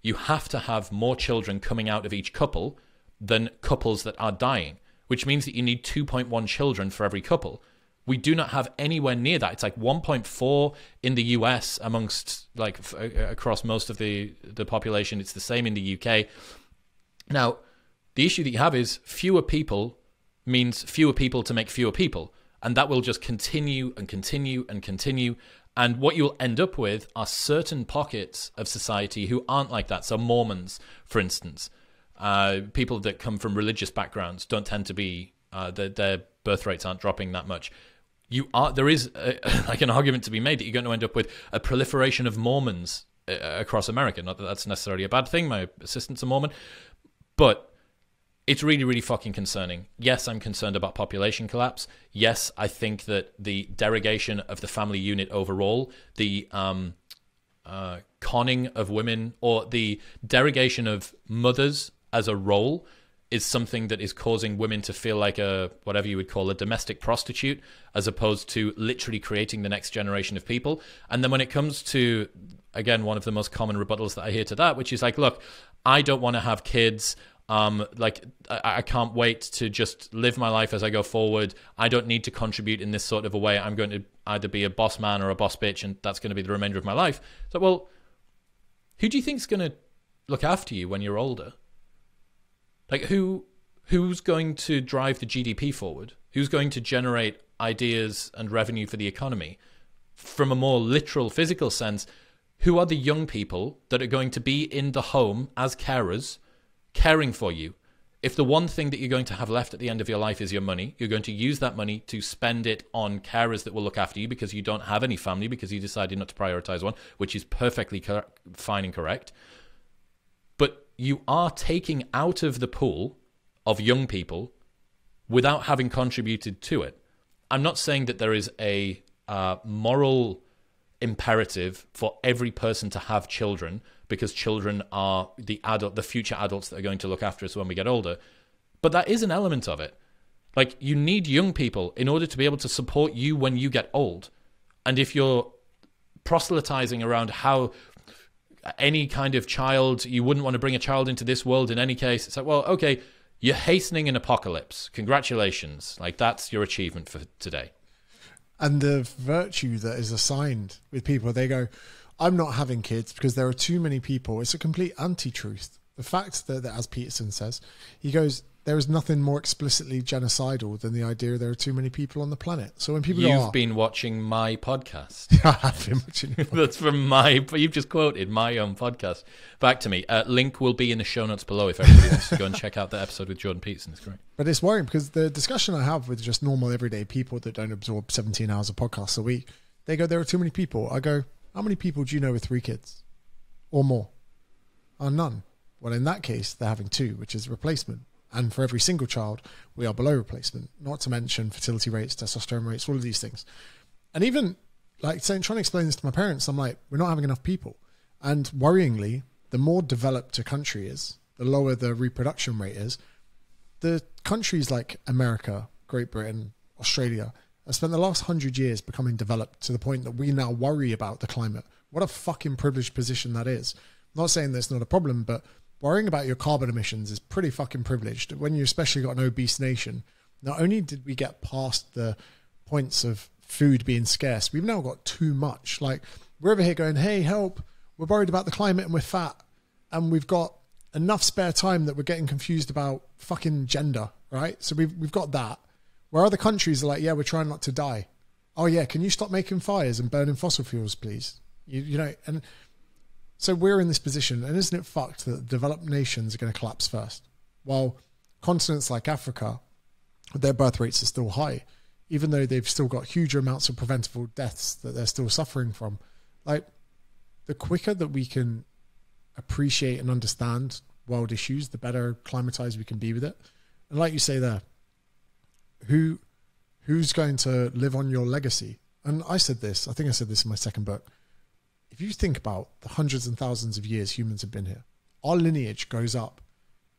You have to have more children coming out of each couple than couples that are dying, which means that you need 2.1 children for every couple. We do not have anywhere near that. It's like 1.4 in the US amongst, like, across most of the population. It's the same in the UK. Now, the issue that you have is fewer people means fewer people to make fewer people. And that will just continue and continue and continue. And what you'll end up with are certain pockets of society who aren't like that. So Mormons, for instance, people that come from religious backgrounds don't tend to be, their birth rates aren't dropping that much. There is like an argument to be made that you're going to end up with a proliferation of Mormons across America. Not that that's necessarily a bad thing. My assistant's a Mormon. But It's really, really fucking concerning. Yes, I'm concerned about population collapse. Yes, I think that the derogation of the family unit overall, the conning of women, or the derogation of mothers as a role, is something that is causing women to feel like a, whatever you would call a domestic prostitute, as opposed to literally creating the next generation of people. And then when it comes to, again, one of the most common rebuttals that I hear to that, which is like, look, I don't want to have kids. I can't wait to just live my life as I go forward. I don't need to contribute in this sort of a way. I'm going to either be a boss man or a boss bitch, and that's going to be the remainder of my life. So, well, who do you think is going to look after you when you're older? Like, who's going to drive the GDP forward? Who's going to generate ideas and revenue for the economy? From a more literal, physical sense, who are the young people that are going to be in the home as carers, caring for you? If the one thing that you're going to have left at the end of your life is your money, you're going to use that money to spend it on carers that will look after you because you don't have any family, because you decided not to prioritize one, which is perfectly fine and correct. But you are taking out of the pool of young people without having contributed to it. I'm not saying that there is a moral imperative for every person to have children, because children are the future adults that are going to look after us when we get older. But that is an element of it. Like, you need young people in order to be able to support you when you get old. And if you're proselytizing around how any kind of child, you wouldn't want to bring a child into this world in any case, it's like, well, okay, you're hastening an apocalypse. Congratulations. Like, that's your achievement for today. And the virtue that is assigned with people, they go, I'm not having kids because there are too many people. It's a complete anti-truth. The fact that, as Peterson says, he goes, there is nothing more explicitly genocidal than the idea there are too many people on the planet. So when people You've been watching my podcast. I have been watching your podcast. That's from you've just quoted my own podcast. Back to me. Link will be in the show notes below if everybody wants to go and check out the episode with Jordan Peterson. It's great. But it's worrying because the discussion I have with just normal everyday people that don't absorb 17 hours of podcasts a week, they go, there are too many people. I go, how many people do you know with 3 kids or more? None. Well, in that case, they're having 2, which is replacement. And for every single child, we are below replacement, not to mention fertility rates, testosterone rates, all of these things. And even like trying to explain this to my parents, I'm like, we're not having enough people. And worryingly, the more developed a country is, the lower the reproduction rate is. The countries like America, Great Britain, Australia have spent the last 100 years becoming developed to the point that we now worry about the climate. What a fucking privileged position that is. I'm not saying that's not a problem, but worrying about your carbon emissions is pretty fucking privileged. When you especially got an obese nation, not only did we get past the points of food being scarce, we've now got too much. Like, we're over here going, hey, help, we're worried about the climate and we're fat. And we've got enough spare time that we're getting confused about fucking gender, right? So we've got that. Where other countries are like, yeah, we're trying not to die. Oh yeah, can you stop making fires and burning fossil fuels, please? You know, and so we're in this position, and isn't it fucked that developed nations are going to collapse first? While continents like Africa, their birth rates are still high, even though they've still got huge amounts of preventable deaths that they're still suffering from. Like, the quicker that we can appreciate and understand world issues, the better climatized we can be with it. And like you say there, who's going to live on your legacy? And I said this, I think I said this in my second book. If you think about the hundreds and thousands of years humans have been here, our lineage goes up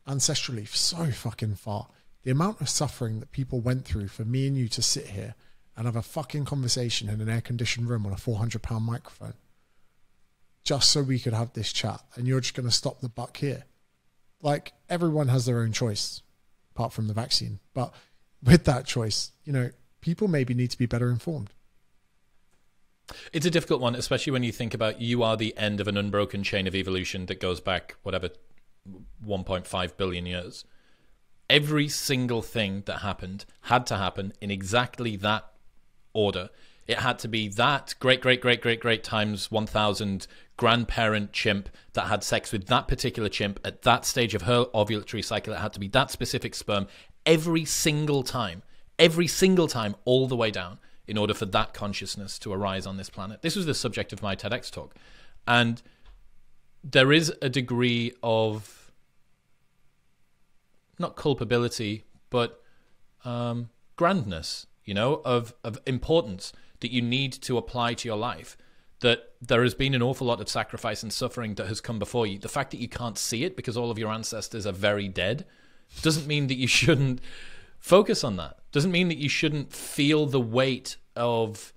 ancestrally so fucking far. The amount of suffering that people went through for me and you to sit here and have a fucking conversation in an air-conditioned room on a 400-pound microphone just so we could have this chat, and you're just going to stop the buck here. Like, everyone has their own choice, apart from the vaccine. But with that choice, you know, people maybe need to be better informed. It's a difficult one, especially when you think about you are the end of an unbroken chain of evolution that goes back, whatever, 1.5 billion years. Every single thing that happened had to happen in exactly that order. It had to be that great times 1,000 grandparent chimp that had sex with that particular chimp at that stage of her ovulatory cycle. It had to be that specific sperm every single time, all the way down, in order for that consciousness to arise on this planet. This was the subject of my TEDx talk. And there is a degree of not culpability, but grandness, of importance that you need to apply to your life. That there has been an awful lot of sacrifice and suffering that has come before you. The fact that you can't see it because all of your ancestors are very dead doesn't mean that you shouldn't focus on that. Doesn't mean that you shouldn't feel the weight of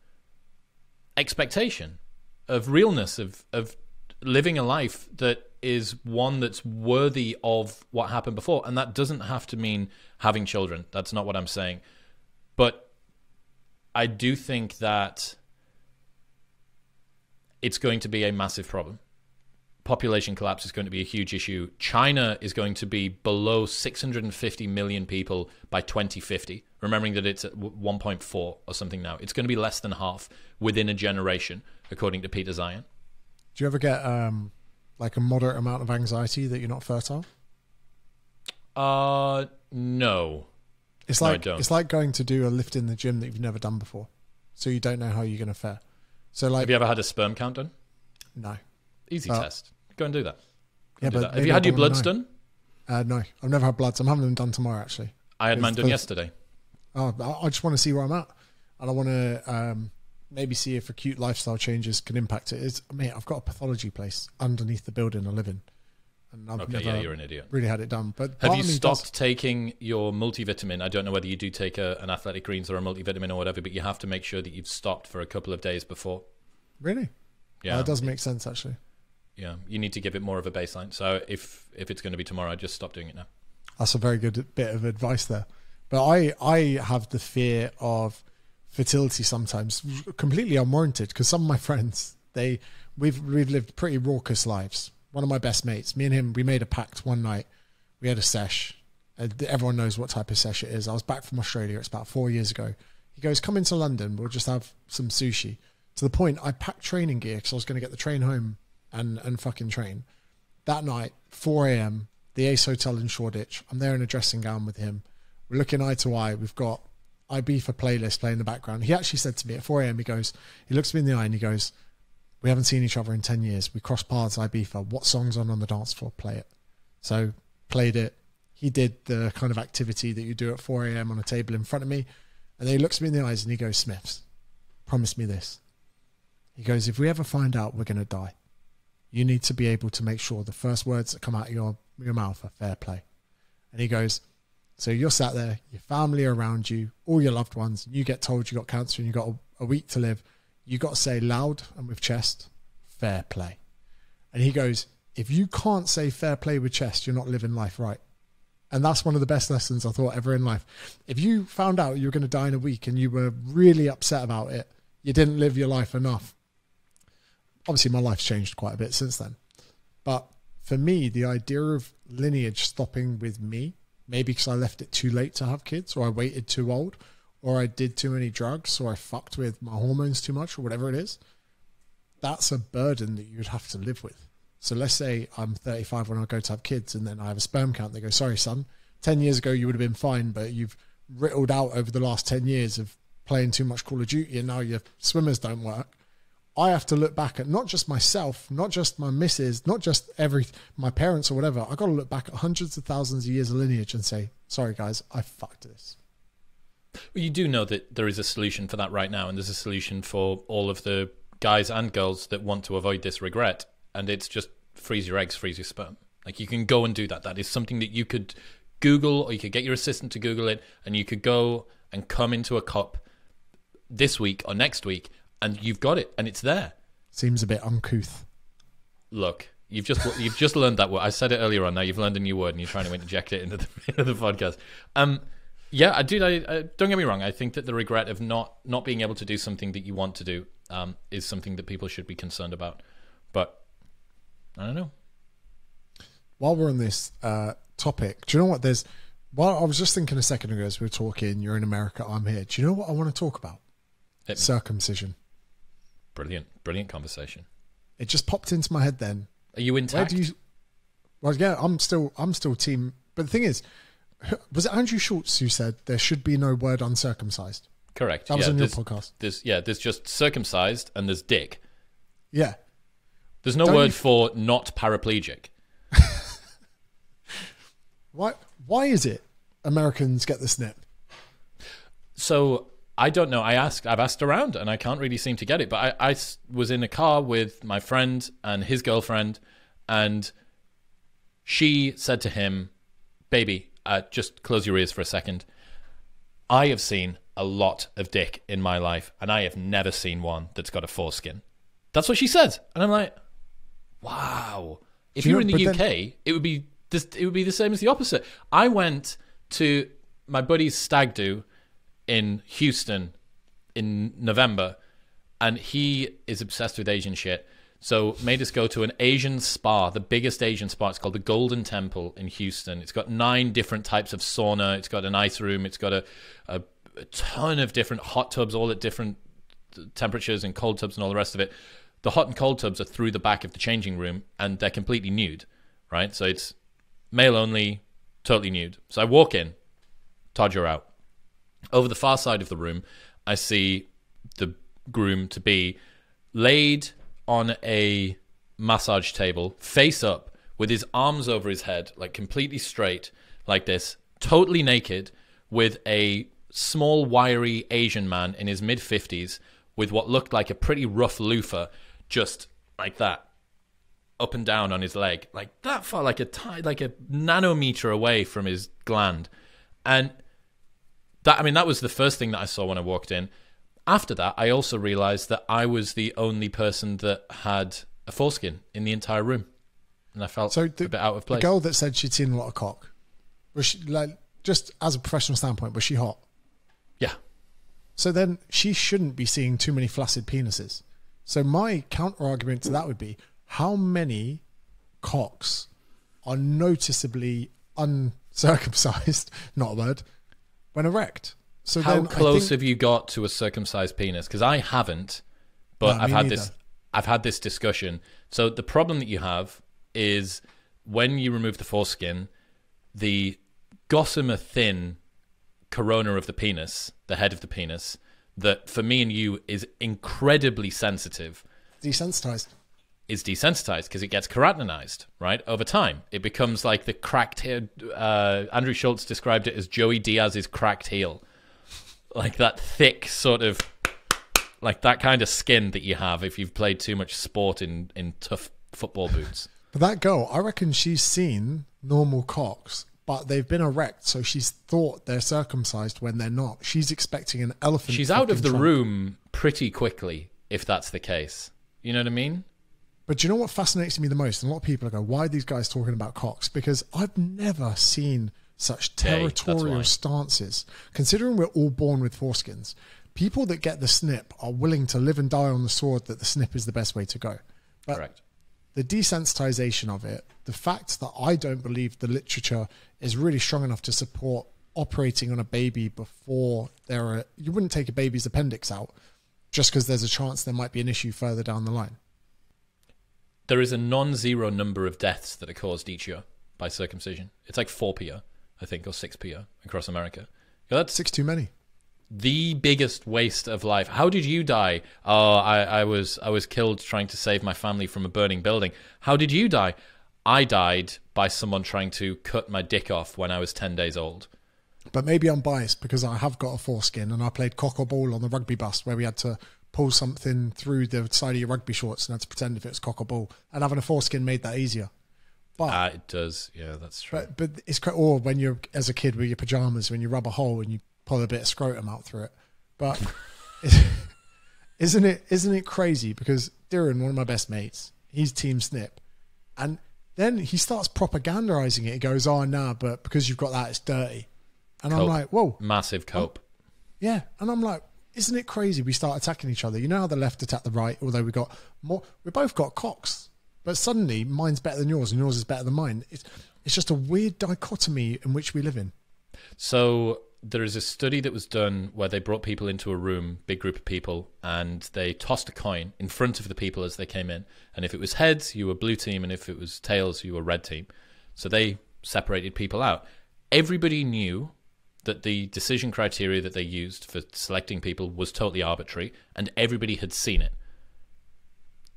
expectation, of realness, of living a life that is one that's worthy of what happened before. And that doesn't have to mean having children. That's not what I'm saying. But I do think that it's going to be a massive problem. Population collapse is going to be a huge issue. China is going to be below 650 million people by 2050. Remembering that it's at 1.4 or something now. It's going to be less than half within a generation, according to Peter Zeihan. Do you ever get like a moderate amount of anxiety that you're not fertile? No. It's like going to do a lift in the gym that you've never done before, so you don't know how you're going to fare. So like, have you ever had a sperm count done? No. Easy test. Go and do that. Yeah, but have you had your bloods done? No, I've never had bloods. I'm having them done tomorrow, actually. I had mine done yesterday. Oh, I just want to see where I'm at, and I want to maybe see if acute lifestyle changes can impact it. Mate, I've got a pathology place underneath the building I live in, and I've never you're an idiot. Really had it done. But have you stopped taking your multivitamin? I don't know whether you do take an Athletic Greens or a multivitamin or whatever, but you have to make sure that you've stopped for a couple of days before. Really? Yeah, that does make sense actually. Yeah, you need to give it more of a baseline. So if it's going to be tomorrow, I just stop doing it now. That's a very good bit of advice there. But I have the fear of fertility sometimes, completely unwarranted, because some of my friends, we've lived pretty raucous lives. One of my best mates, me and him, we made a pact one night. We had a sesh. Everyone knows what type of sesh it is. I was back from Australia. It's about 4 years ago. He goes, come into London. We'll just have some sushi. To the point, I packed training gear because I was going to get the train home and fucking train. That night, 4 a.m., the Ace Hotel in Shoreditch. I'm there in a dressing gown with him. We're looking eye to eye. We've got Ibiza playlist playing in the background. He actually said to me at 4 a.m., he looks me in the eye and he goes, we haven't seen each other in 10 years. We crossed paths Ibiza. What song's on the dance floor? Play it. So played it. He did the kind of activity that you do at 4 a.m. on a table in front of me. And then he looks me in the eyes and he goes, Smiths, promise me this. He goes, if we ever find out we're going to die, you need to be able to make sure the first words that come out of your mouth are fair play. And he goes, so you're sat there, your family are around you, all your loved ones, you get told you got cancer and you got a week to live. You got to say loud and with chest, fair play. And he goes, if you can't say fair play with chest, you're not living life right. And that's one of the best lessons I thought ever in life. If you found out you were going to die in a week and you were really upset about it, you didn't live your life enough. Obviously, my life's changed quite a bit since then. But for me, the idea of lineage stopping with me, maybe because I left it too late to have kids, or I waited too old, or I did too many drugs, or I fucked with my hormones too much, or whatever it is, that's a burden that you'd have to live with. So let's say I'm 35 when I go to have kids, and then I have a sperm count. They go, sorry, son, 10 years ago you would have been fine, but you've riddled out over the last 10 years of playing too much Call of Duty, and now your swimmers don't work. I have to look back at not just myself, not just my missus, not just my parents or whatever. I got to look back at hundreds of thousands of years of lineage and say, sorry guys, I fucked this. Well, you do know that there is a solution for that right now, and there's a solution for all of the guys and girls that want to avoid this regret, and it's just freeze your eggs, freeze your sperm. Like, you can go and do that. That is something that you could Google, or you could get your assistant to Google it, and you could go and come into a cup this week or next week, and you've got it, and it's there. Seems a bit uncouth. Look, you've just learned that word. I said it earlier on. Now you've learned a new word, and you're trying to inject it into the podcast. Yeah, I don't get me wrong. I think that the regret of not being able to do something that you want to do is something that people should be concerned about. But I don't know. While we're on this topic, do you know what? I was just thinking a second ago as we were talking. You're in America, I'm here. Do you know what I want to talk about? Circumcision. Brilliant conversation. It just popped into my head then. Are you intact? Well, yeah, I'm still team. But the thing is, was it Andrew Schultz who said there should be no word uncircumcised? Correct. That was on your podcast. There's just circumcised and there's dick. Yeah. There's no word for not paraplegic. Why is it Americans get the snip? So I don't know. I've asked around, and I can't really seem to get it. But I was in a car with my friend and his girlfriend, and she said to him, "Baby, just close your ears for a second. I have seen a lot of dick in my life, and I have never seen one that's got a foreskin." That's what she said, and I'm like, "Wow." If you were in the UK, it would be the same as the opposite. I went to my buddy's stag do in Houston in November, and he is obsessed with Asian shit. So made us go to an Asian spa, the biggest Asian spa. It's called the Golden Temple in Houston. It's got 9 different types of sauna. It's got an ice room. It's got a ton of different hot tubs, all at different temperatures, and cold tubs and all the rest of it. The hot and cold tubs are through the back of the changing room, and they're completely nude, right? So it's male only, totally nude. So I walk in, Todger out. Over the far side of the room, I see the groom-to-be laid on a massage table, face up, with his arms over his head, like completely straight, like this, totally naked, with a small, wiry Asian man in his mid-50s with what looked like a pretty rough loofah, just like that, up and down on his leg, like that far, like a nanometer away from his gland. And that was the first thing that I saw when I walked in. After that, I also realized that I was the only person that had a foreskin in the entire room, and I felt a bit out of place. The girl that said she'd seen a lot of cock, was she, like, just as a professional standpoint, was she hot? Yeah. So then she shouldn't be seeing too many flaccid penises. So my counter argument to that would be, how many cocks are noticeably uncircumcised, not a word, when erect? So how close have you got to a circumcised penis? Because I haven't, but I've had this discussion. So the problem that you have is when you remove the foreskin, the gossamer thin corona of the penis, the head of the penis, that for me and you is incredibly sensitive, desensitized, is desensitized because it gets keratinized, right? Over time, it becomes like the cracked heel. Andrew Schultz described it as Joey Diaz's cracked heel. Like that thick sort of, like that kind of skin that you have if you've played too much sport in tough football boots. But that girl, I reckon she's seen normal cocks, but they've been erect, so she's thought they're circumcised when they're not. She's expecting an elephant. She's out of the room pretty quickly if that's the case. You know what I mean? But do you know what fascinates me the most? And a lot of people go, why are these guys talking about cocks? Because I've never seen such territorial stances. Considering we're all born with foreskins, people that get the snip are willing to live and die on the sword that the snip is the best way to go. But correct. The desensitization of it, the fact that I don't believe the literature is really strong enough to support operating on a baby before you wouldn't take a baby's appendix out just because there's a chance there might be an issue further down the line. There is a non-zero number of deaths that are caused each year by circumcision. It's like 4 per year, I think, or 6 per year across America. That's 6 too many. The biggest waste of life. How did you die? Oh, I was killed trying to save my family from a burning building. How did you die? I died by someone trying to cut my dick off when I was 10 days old. But maybe I'm biased because I have got a foreskin and I played cock or ball on the rugby bus where we had to pull something through the side of your rugby shorts and had to pretend if it was cock or ball. And having a foreskin made that easier. But it does. Yeah, that's true. But it's quite, or when you're as a kid with your pajamas, when you rub a hole and you pull a bit of scrotum out through it. But isn't it crazy? Because Darren, one of my best mates, he's Team Snip. And then he starts propagandizing it. He goes, oh, nah, but because you've got that, it's dirty. And cope. I'm like, whoa. Massive cope. Yeah. And I'm like, isn't it crazy? We start attacking each other. You know how the left attack the right, although we both got cocks. But suddenly mine's better than yours and yours is better than mine. It's just a weird dichotomy in which we live in. So there is a study that was done where they brought people into a room, big group of people, and they tossed a coin in front of the people as they came in. And if it was heads, you were blue team, and if it was tails, you were red team. So they separated people out. Everybody knew that the decision criteria that they used for selecting people was totally arbitrary, and everybody had seen it.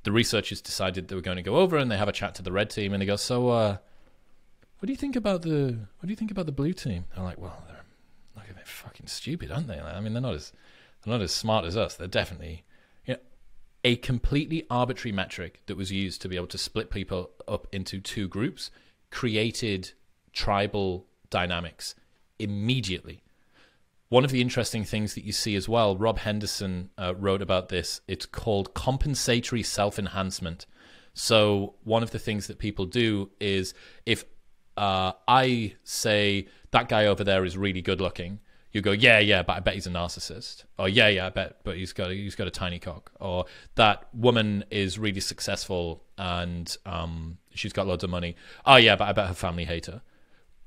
The researchers decided they were going to go over and they have a chat to the red team, and they go, so what do you think about the blue team? They're like, well, they're fucking stupid, aren't they? I mean, they're not as smart as us. They're definitely, a completely arbitrary metric that was used to be able to split people up into two groups created tribal dynamics immediately. One of the interesting things that you see as well, Rob Henderson wrote about this. It's called compensatory self-enhancement. So one of the things that people do is if I say that guy over there is really good looking, you go, yeah, but I bet he's a narcissist. Or yeah, I bet, but he's got a tiny cock. Or that woman is really successful and she's got loads of money. Oh yeah, but I bet her family hate her.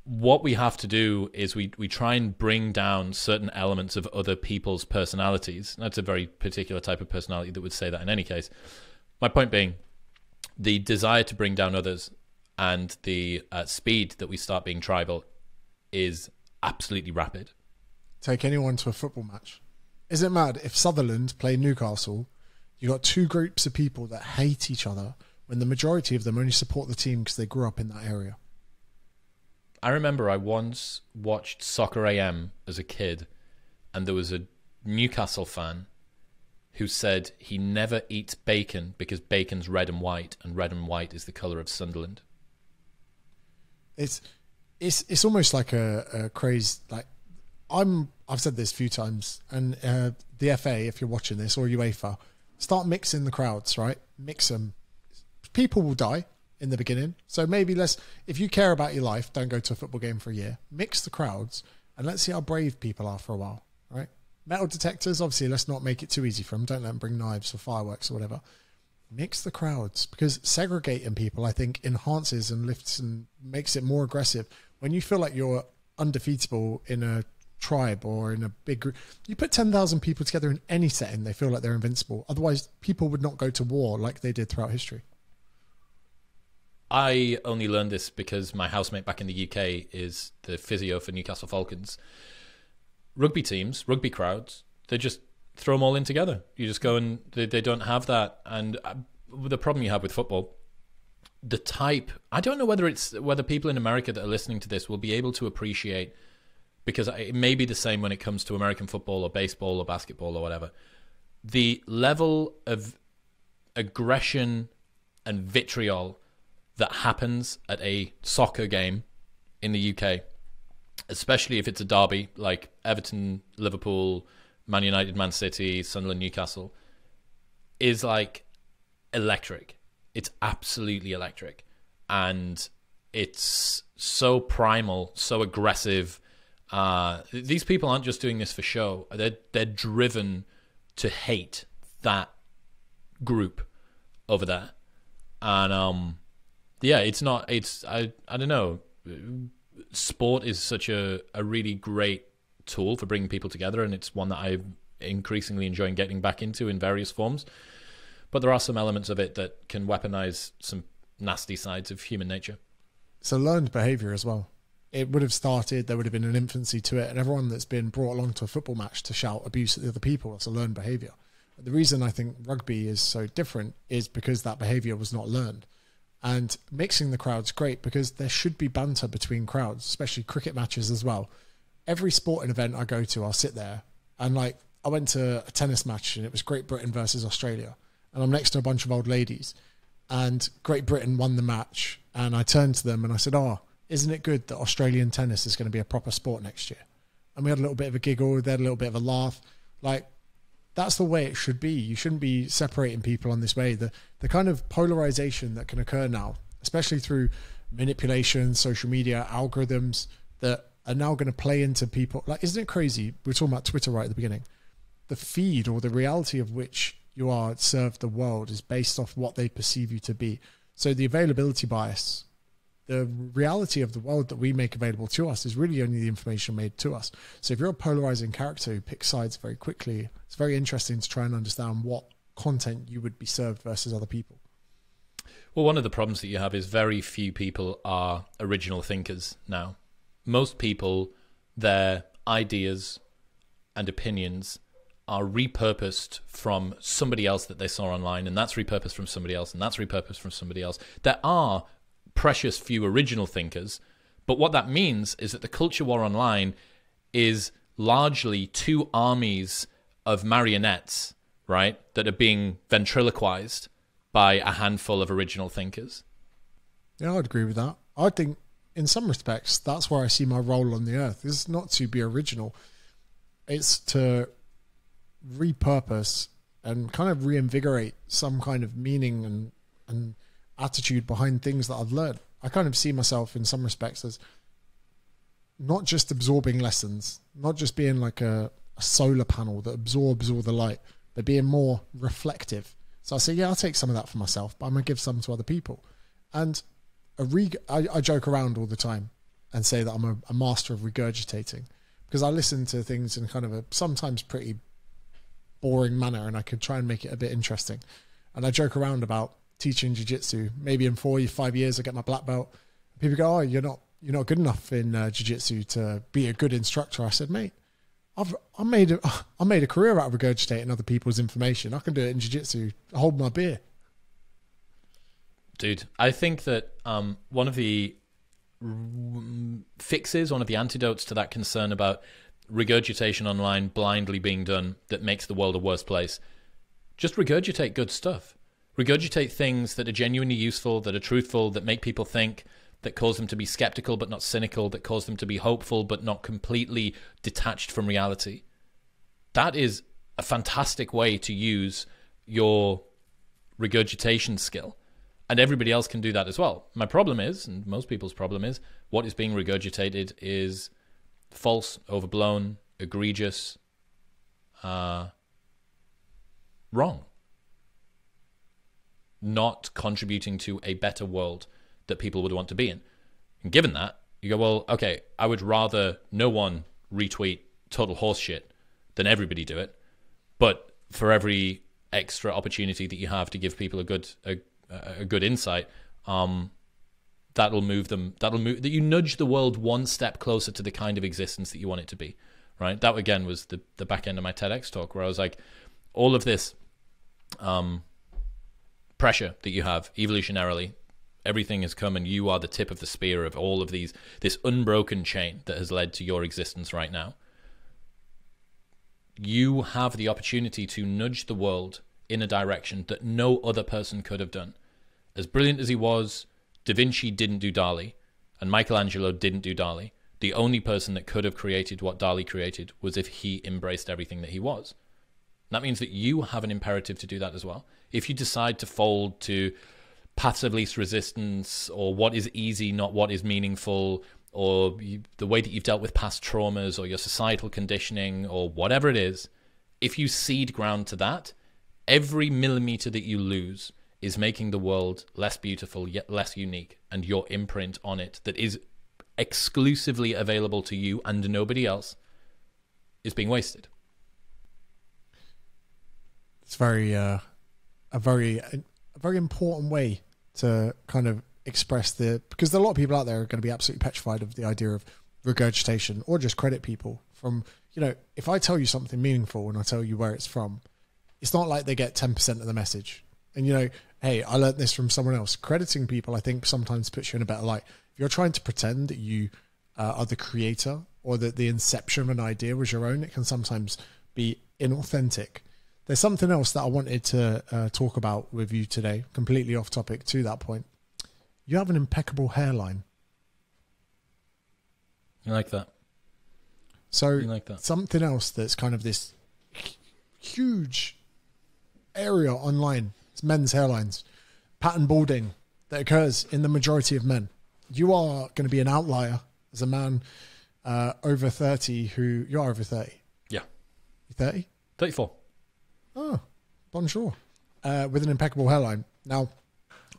What we have to do is we try and bring down certain elements of other people's personalities. That's a very particular type of personality that would say that in any case. My point being, the desire to bring down others and the speed that we start being tribal is absolutely rapid. Take anyone to a football match. Is it mad if Sunderland play Newcastle, you got two groups of people that hate each other when the majority of them only support the team because they grew up in that area? I remember I once watched Soccer AM as a kid, and there was a Newcastle fan who said he never eats bacon because bacon's red and white is the colour of Sunderland. It's almost like a craze. Like I've said this a few times, and the FA, if you're watching this, or UEFA, start mixing the crowds, right? Mix them. People will die in the beginning, so maybe if you care about your life, don't go to a football game for a year. Mix the crowds, and let's see how brave people are for a while, right? Metal detectors, obviously, let's not make it too easy for them. Don't let them bring knives or fireworks or whatever. Mix the crowds, because segregating people, I think, enhances and lifts and makes it more aggressive. When you feel like you're undefeatable in a tribe or in a big group, you put 10,000 people together in any setting, they feel like they're invincible. Otherwise, people would not go to war like they did throughout history. I only learned this because my housemate back in the UK is the physio for Newcastle Falcons. Rugby teams, rugby crowds, they just throw them all in together. You just go and they don't have that. And the problem you have with football, I don't know whether people in America that are listening to this will be able to appreciate, because it may be the same when it comes to American football or baseball or basketball or whatever. The level of aggression and vitriol that happens at a soccer game in the UK, especially if it's a derby like Everton, Liverpool, Man United, Man City, Sunderland, Newcastle, is like electric. It's absolutely electric. And it's so primal, so aggressive. These people aren't just doing this for show. They're driven to hate that group over there. And yeah, I don't know. Sport is such a really great tool for bringing people together, and it's one that I'm increasingly enjoying getting back into in various forms. But there are some elements of it that can weaponize some nasty sides of human nature. It's a learned behavior as well. It would have started, there would have been an infancy to it, and everyone that's been brought along to a football match to shout abuse at the other people, it's a learned behavior. The reason I think rugby is so different is because that behavior was not learned. And mixing the crowds great, because there should be banter between crowds, especially cricket matches as well. Every sporting event I go to, I'll sit there and I went to a tennis match and it was Great Britain versus Australia, and I'm next to a bunch of old ladies, and Great Britain won the match, and I turned to them and I said, isn't it good that Australian tennis is going to be a proper sport next year? And we had a little bit of a giggle, they had a little bit of a laugh. Like, that's the way it should be. You shouldn't be separating people on this way. The kind of polarization that can occur now, especially through manipulation, social media, algorithms that are now going to play into people. Like, isn't it crazy? We were talking about Twitter right at the beginning. The feed, or the reality of which you are served the world, is based off what they perceive you to be. So the availability bias, the reality of the world that we make available to us, is really only the information made to us. So if you're a polarizing character who picks sides very quickly, it's very interesting to try and understand what content you would be served versus other people. Well, one of the problems that you have is very few people are original thinkers now. Most people, their ideas and opinions are repurposed from somebody else that they saw online, and that's repurposed from somebody else, and that's repurposed from somebody else. There are precious few original thinkers, But what that means is that the culture war online is largely two armies of marionettes, right, that are being ventriloquized by a handful of original thinkers. Yeah, I'd agree with that. I think in some respects, that's where I see my role on the earth. It's not to be original. It's to repurpose and kind of reinvigorate some kind of meaning and attitude behind things that I've learned. I kind of see myself in some respects as not just absorbing lessons, not just being like a solar panel that absorbs all the light, but being more reflective. So I say, yeah, I'll take some of that for myself, but I'm going to give some to other people. And I joke around all the time and say that I'm a master of regurgitating, because I listen to things in kind of a sometimes pretty boring manner, and I could try and make it a bit interesting. And I joke around about teaching jiu-jitsu. Maybe in 4 or 5 years I get my black belt. People go, oh, you're not good enough in jiu-jitsu to be a good instructor. I said, mate, I made a career out of regurgitating other people's information. I can do it in jiu-jitsu. Hold my beer. Dude, I think that one of the fixes, one of the antidotes to that concern about regurgitation online blindly being done that makes the world a worse place, just regurgitate good stuff. Regurgitate things that are genuinely useful, that are truthful, that make people think, that cause them to be skeptical but not cynical, that cause them to be hopeful but not completely detached from reality. That is a fantastic way to use your regurgitation skill. And everybody else can do that as well. My problem is, and most people's problem is, what is being regurgitated is false, overblown, egregious, wrong. Not contributing to a better world that people would want to be in. And given that, you go, well, okay, I would rather no one retweet total horseshit than everybody do it. But for every extra opportunity that you have to give people a good insight, that'll move them. That you nudge the world one step closer to the kind of existence that you want it to be, right? That again was the back end of my TEDx talk, where I was like, all of this pressure that you have evolutionarily, everything has come and you are the tip of the spear of all of this unbroken chain that has led to your existence right now. You have the opportunity to nudge the world in a direction that no other person could have done. As brilliant as he was, Da Vinci didn't do Dali, and Michelangelo didn't do Dali. The only person that could have created what Dali created was if he embraced everything that he was. That means that you have an imperative to do that as well. If you decide to fold to paths of least resistance, or what is easy, not what is meaningful, or the way that you've dealt with past traumas, or your societal conditioning, or whatever it is, if you cede ground to that, every millimeter that you lose is making the world less beautiful, yet less unique, and your imprint on it that is exclusively available to you and nobody else is being wasted. It's a very important way to kind of express because a lot of people out there are going to be absolutely petrified of the idea of regurgitation, or just credit people from, if I tell you something meaningful and I tell you where it's from, it's not like they get 10% of the message. And, hey, I learned this from someone else. Crediting people, I think, sometimes puts you in a better light. If you're trying to pretend that you are the creator, or that the inception of an idea was your own, it can sometimes be inauthentic. There's something else that I wanted to talk about with you today, completely off topic to that point. You have an impeccable hairline. You like that? So you like that? Something else that's kind of this huge area online, it's men's hairlines. Pattern balding that occurs in the majority of men. You are going to be an outlier as a man over 30 who... You're over 30? Yeah. You 30? 34. Oh, bonjour. With an impeccable hairline. Now,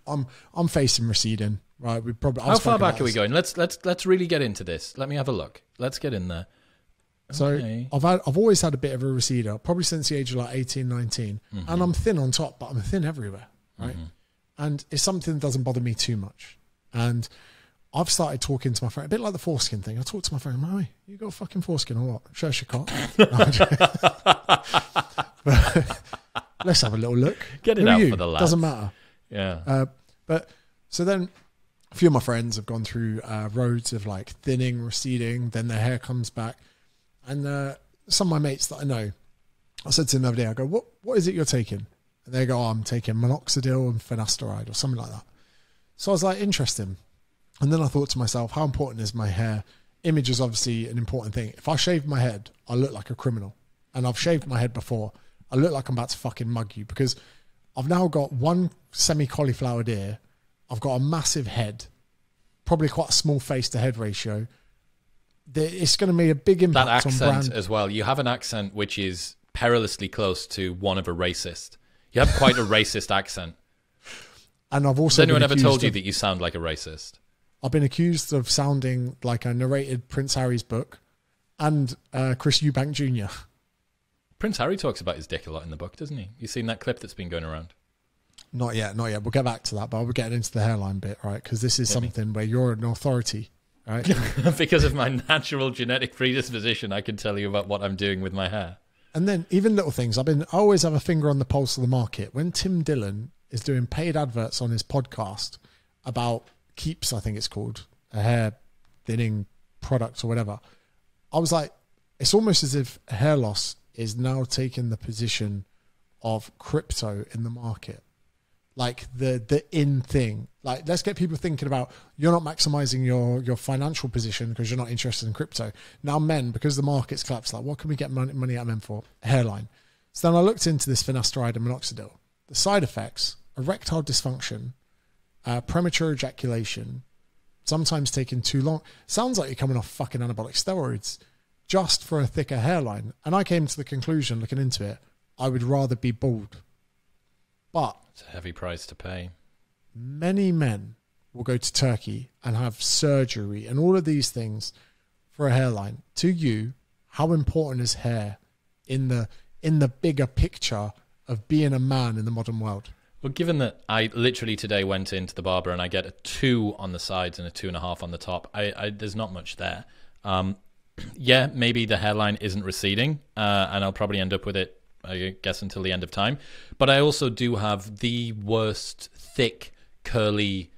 I'm facing receding, right? We probably. How far back are we going? Let's really get into this. Let me have a look. Let's get in there. So okay. I've always had a bit of a receder, probably since the age of like 18, 19. Mm-hmm. And I'm thin on top, but I'm thin everywhere, right? Mm-hmm. And it's something that doesn't bother me too much. And I've started talking to my friend, a bit like the foreskin thing. I talk to my friend, hey, you got a fucking foreskin or what? Show us your cock. Let's have a little look. Get it out for the lads. Doesn't matter. Yeah. But so then a few of my friends have gone through roads of like thinning, receding, then their hair comes back. And some of my mates that I know, I said to them the other day, I go, what is it you're taking? And they go, oh, I'm taking minoxidil and finasteride or something like that. So I was like, interesting. And then I thought to myself, how important is my hair? Image is obviously an important thing. If I shave my head, I look like a criminal. And I've shaved my head before. I look like I'm about to fucking mug you because I've now got one semi-cauliflowered ear. I've got a massive head, probably quite a small face to head ratio. It's going to be a big impact that accent on brand as well. You have an accent which is perilously close to one of a racist. You have quite a racist accent. And I've also Has anyone ever told you that you sound like a racist? I've been accused of sounding like I narrated Prince Harry's book and Chris Eubank Jr. Prince Harry talks about his dick a lot in the book, doesn't he? You seen that clip that's been going around? Not yet. We'll get back to that, but we're getting into the hairline bit, right? Because this is something where you're an authority, right? Because of my natural genetic predisposition, I can tell you about what I'm doing with my hair. And then even little things. I always have a finger on the pulse of the market. When Tim Dillon is doing paid adverts on his podcast about Keeps, I think it's called, a hair thinning product or whatever, I was like, it's almost as if hair loss is now taking the position of crypto in the market. Like the in thing. Like, let's get people thinking about, you're not maximizing your financial position because you're not interested in crypto. Now men, because the market's collapsed, like, what can we get money out of men for? A hairline. So then I looked into this finasteride and minoxidil. The side effects: erectile dysfunction, premature ejaculation, sometimes taking too long. Sounds like you're coming off fucking anabolic steroids just for a thicker hairline. And I came to the conclusion, looking into it, I would rather be bald. But it's a heavy price to pay. Many men will go to Turkey and have surgery and all of these things for a hairline. To you, how important is hair in the bigger picture of being a man in the modern world? Well, given that I literally today went into the barber and I get a 2 on the sides and a 2.5 on the top, there's not much there. Yeah, maybe the hairline isn't receding, and I'll probably end up with it, I guess, until the end of time. But I also do have the worst thick, curly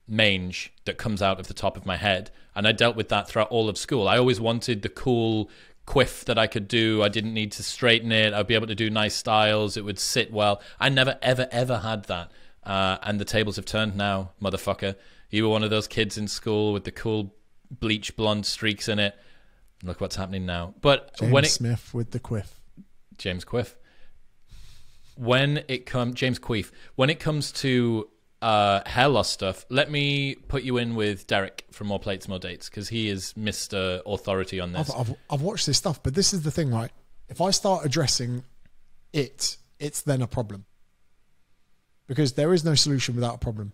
mange that comes out of the top of my head. And I dealt with that throughout all of school. I always wanted the cool quiff that I could do. I didn't need to straighten it. I'd be able to do nice styles. It would sit well. I never, ever, ever had that. And the tables have turned now, motherfucker. You were one of those kids in school with the cool bleach blonde streaks in it. Look what's happening now. But James Smith with the quiff. James Quiff. James Queef. When it comes to hair loss stuff, let me put you in with Derek from More Plates, More Dates, because he is Mr. Authority on this. I've watched this stuff, but this is the thing, right? If I start addressing it's then a problem. Because there is no solution without a problem.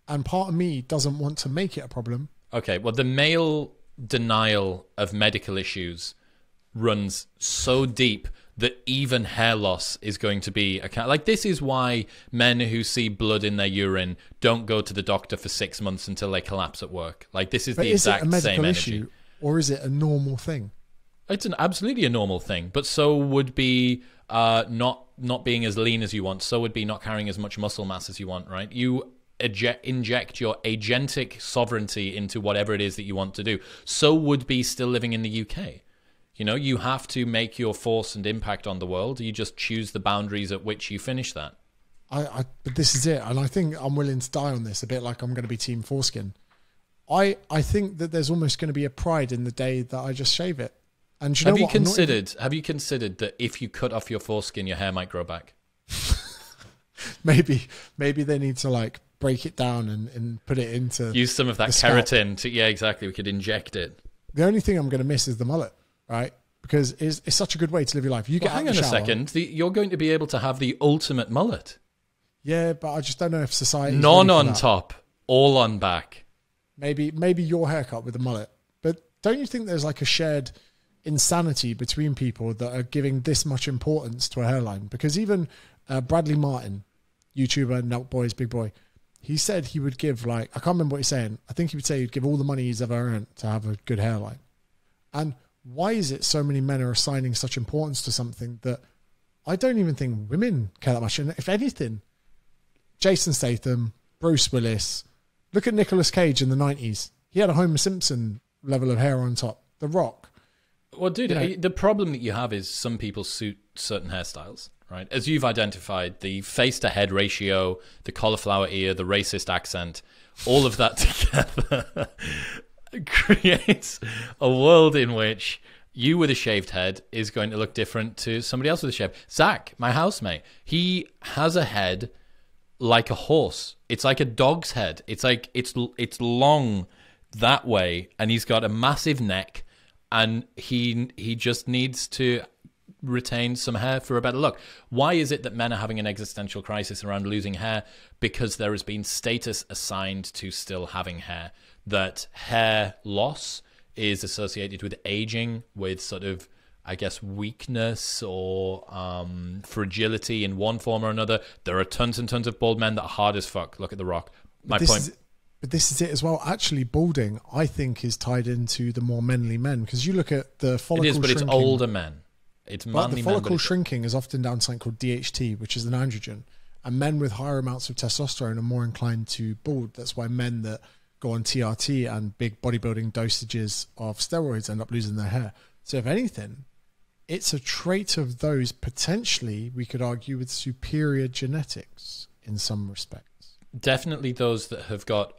And part of me doesn't want to make it a problem. Okay, well, the male denial of medical issues runs so deep that even hair loss is going to be like, this is why men who see blood in their urine don't go to the doctor for 6 months until they collapse at work. Like, this is the exact same energy. Issue, or is it a normal thing? It's absolutely a normal thing, but so would be not being as lean as you want. So would be not carrying as much muscle mass as you want, right? You inject your agentic sovereignty into whatever it is that you want to do. So would be still living in the UK. You know, you have to make your force and impact on the world. You just choose the boundaries at which you finish that. But this is it. And I think I'm willing to die on this, a bit like I'm going to be Team Foreskin. I think that there's almost going to be a pride in the day that I just shave it. And you know what? Have you considered that if you cut off your foreskin, your hair might grow back? Maybe they need to like break it down and put it into, use some of that keratin to, yeah, exactly. We could inject it. The only thing I'm going to miss is the mullet, right? Because it's such a good way to live your life. Hang on a second. You're going to be able to have the ultimate mullet. Yeah, but I just don't know if society. None on top, all on back. Maybe your haircut with a mullet. But don't you think there's like a shared insanity between people that are giving this much importance to a hairline? Because even Bradley Martin, YouTuber, Nelk Boys, Big Boy, he said he would give, like, I can't remember what he's saying. I think he would say he'd give all the money he's ever earned to have a good hairline. And why is it so many men are assigning such importance to something that I don't even think women care that much? And if anything, Jason Statham, Bruce Willis, Look at Nicolas Cage in the 90s. He had a Homer Simpson level of hair on top. The Rock. Well, dude, the problem that you have is some people suit certain hairstyles, right? As you've identified, the face-to-head ratio, the cauliflower ear, the racist accent, all of that together creates a world in which you with a shaved head is going to look different to somebody else with a shaved. Zach, my housemate, he has a head like a horse. It's like a dog's head. It's like it's long that way, and he's got a massive neck, and he just needs to retain some hair for a better look. Why is it that men are having an existential crisis around losing hair? Because there has been status assigned to still having hair. That hair loss is associated with aging, with sort of, I guess, weakness or fragility in one form or another. There are tons and tons of bald men that are hard as fuck. Look at The Rock. But this is it as well. Actually, balding, I think, is tied into the more manly men, because you look at the follicle shrinking. It is, but it's older men. It's manly men. But the follicle shrinking is often down to something called DHT, which is an androgen. And men with higher amounts of testosterone are more inclined to bald. That's why men that go on TRT and big bodybuilding dosages of steroids end up losing their hair. So if anything, it's a trait of those potentially, we could argue, with superior genetics in some respects. Definitely those that have got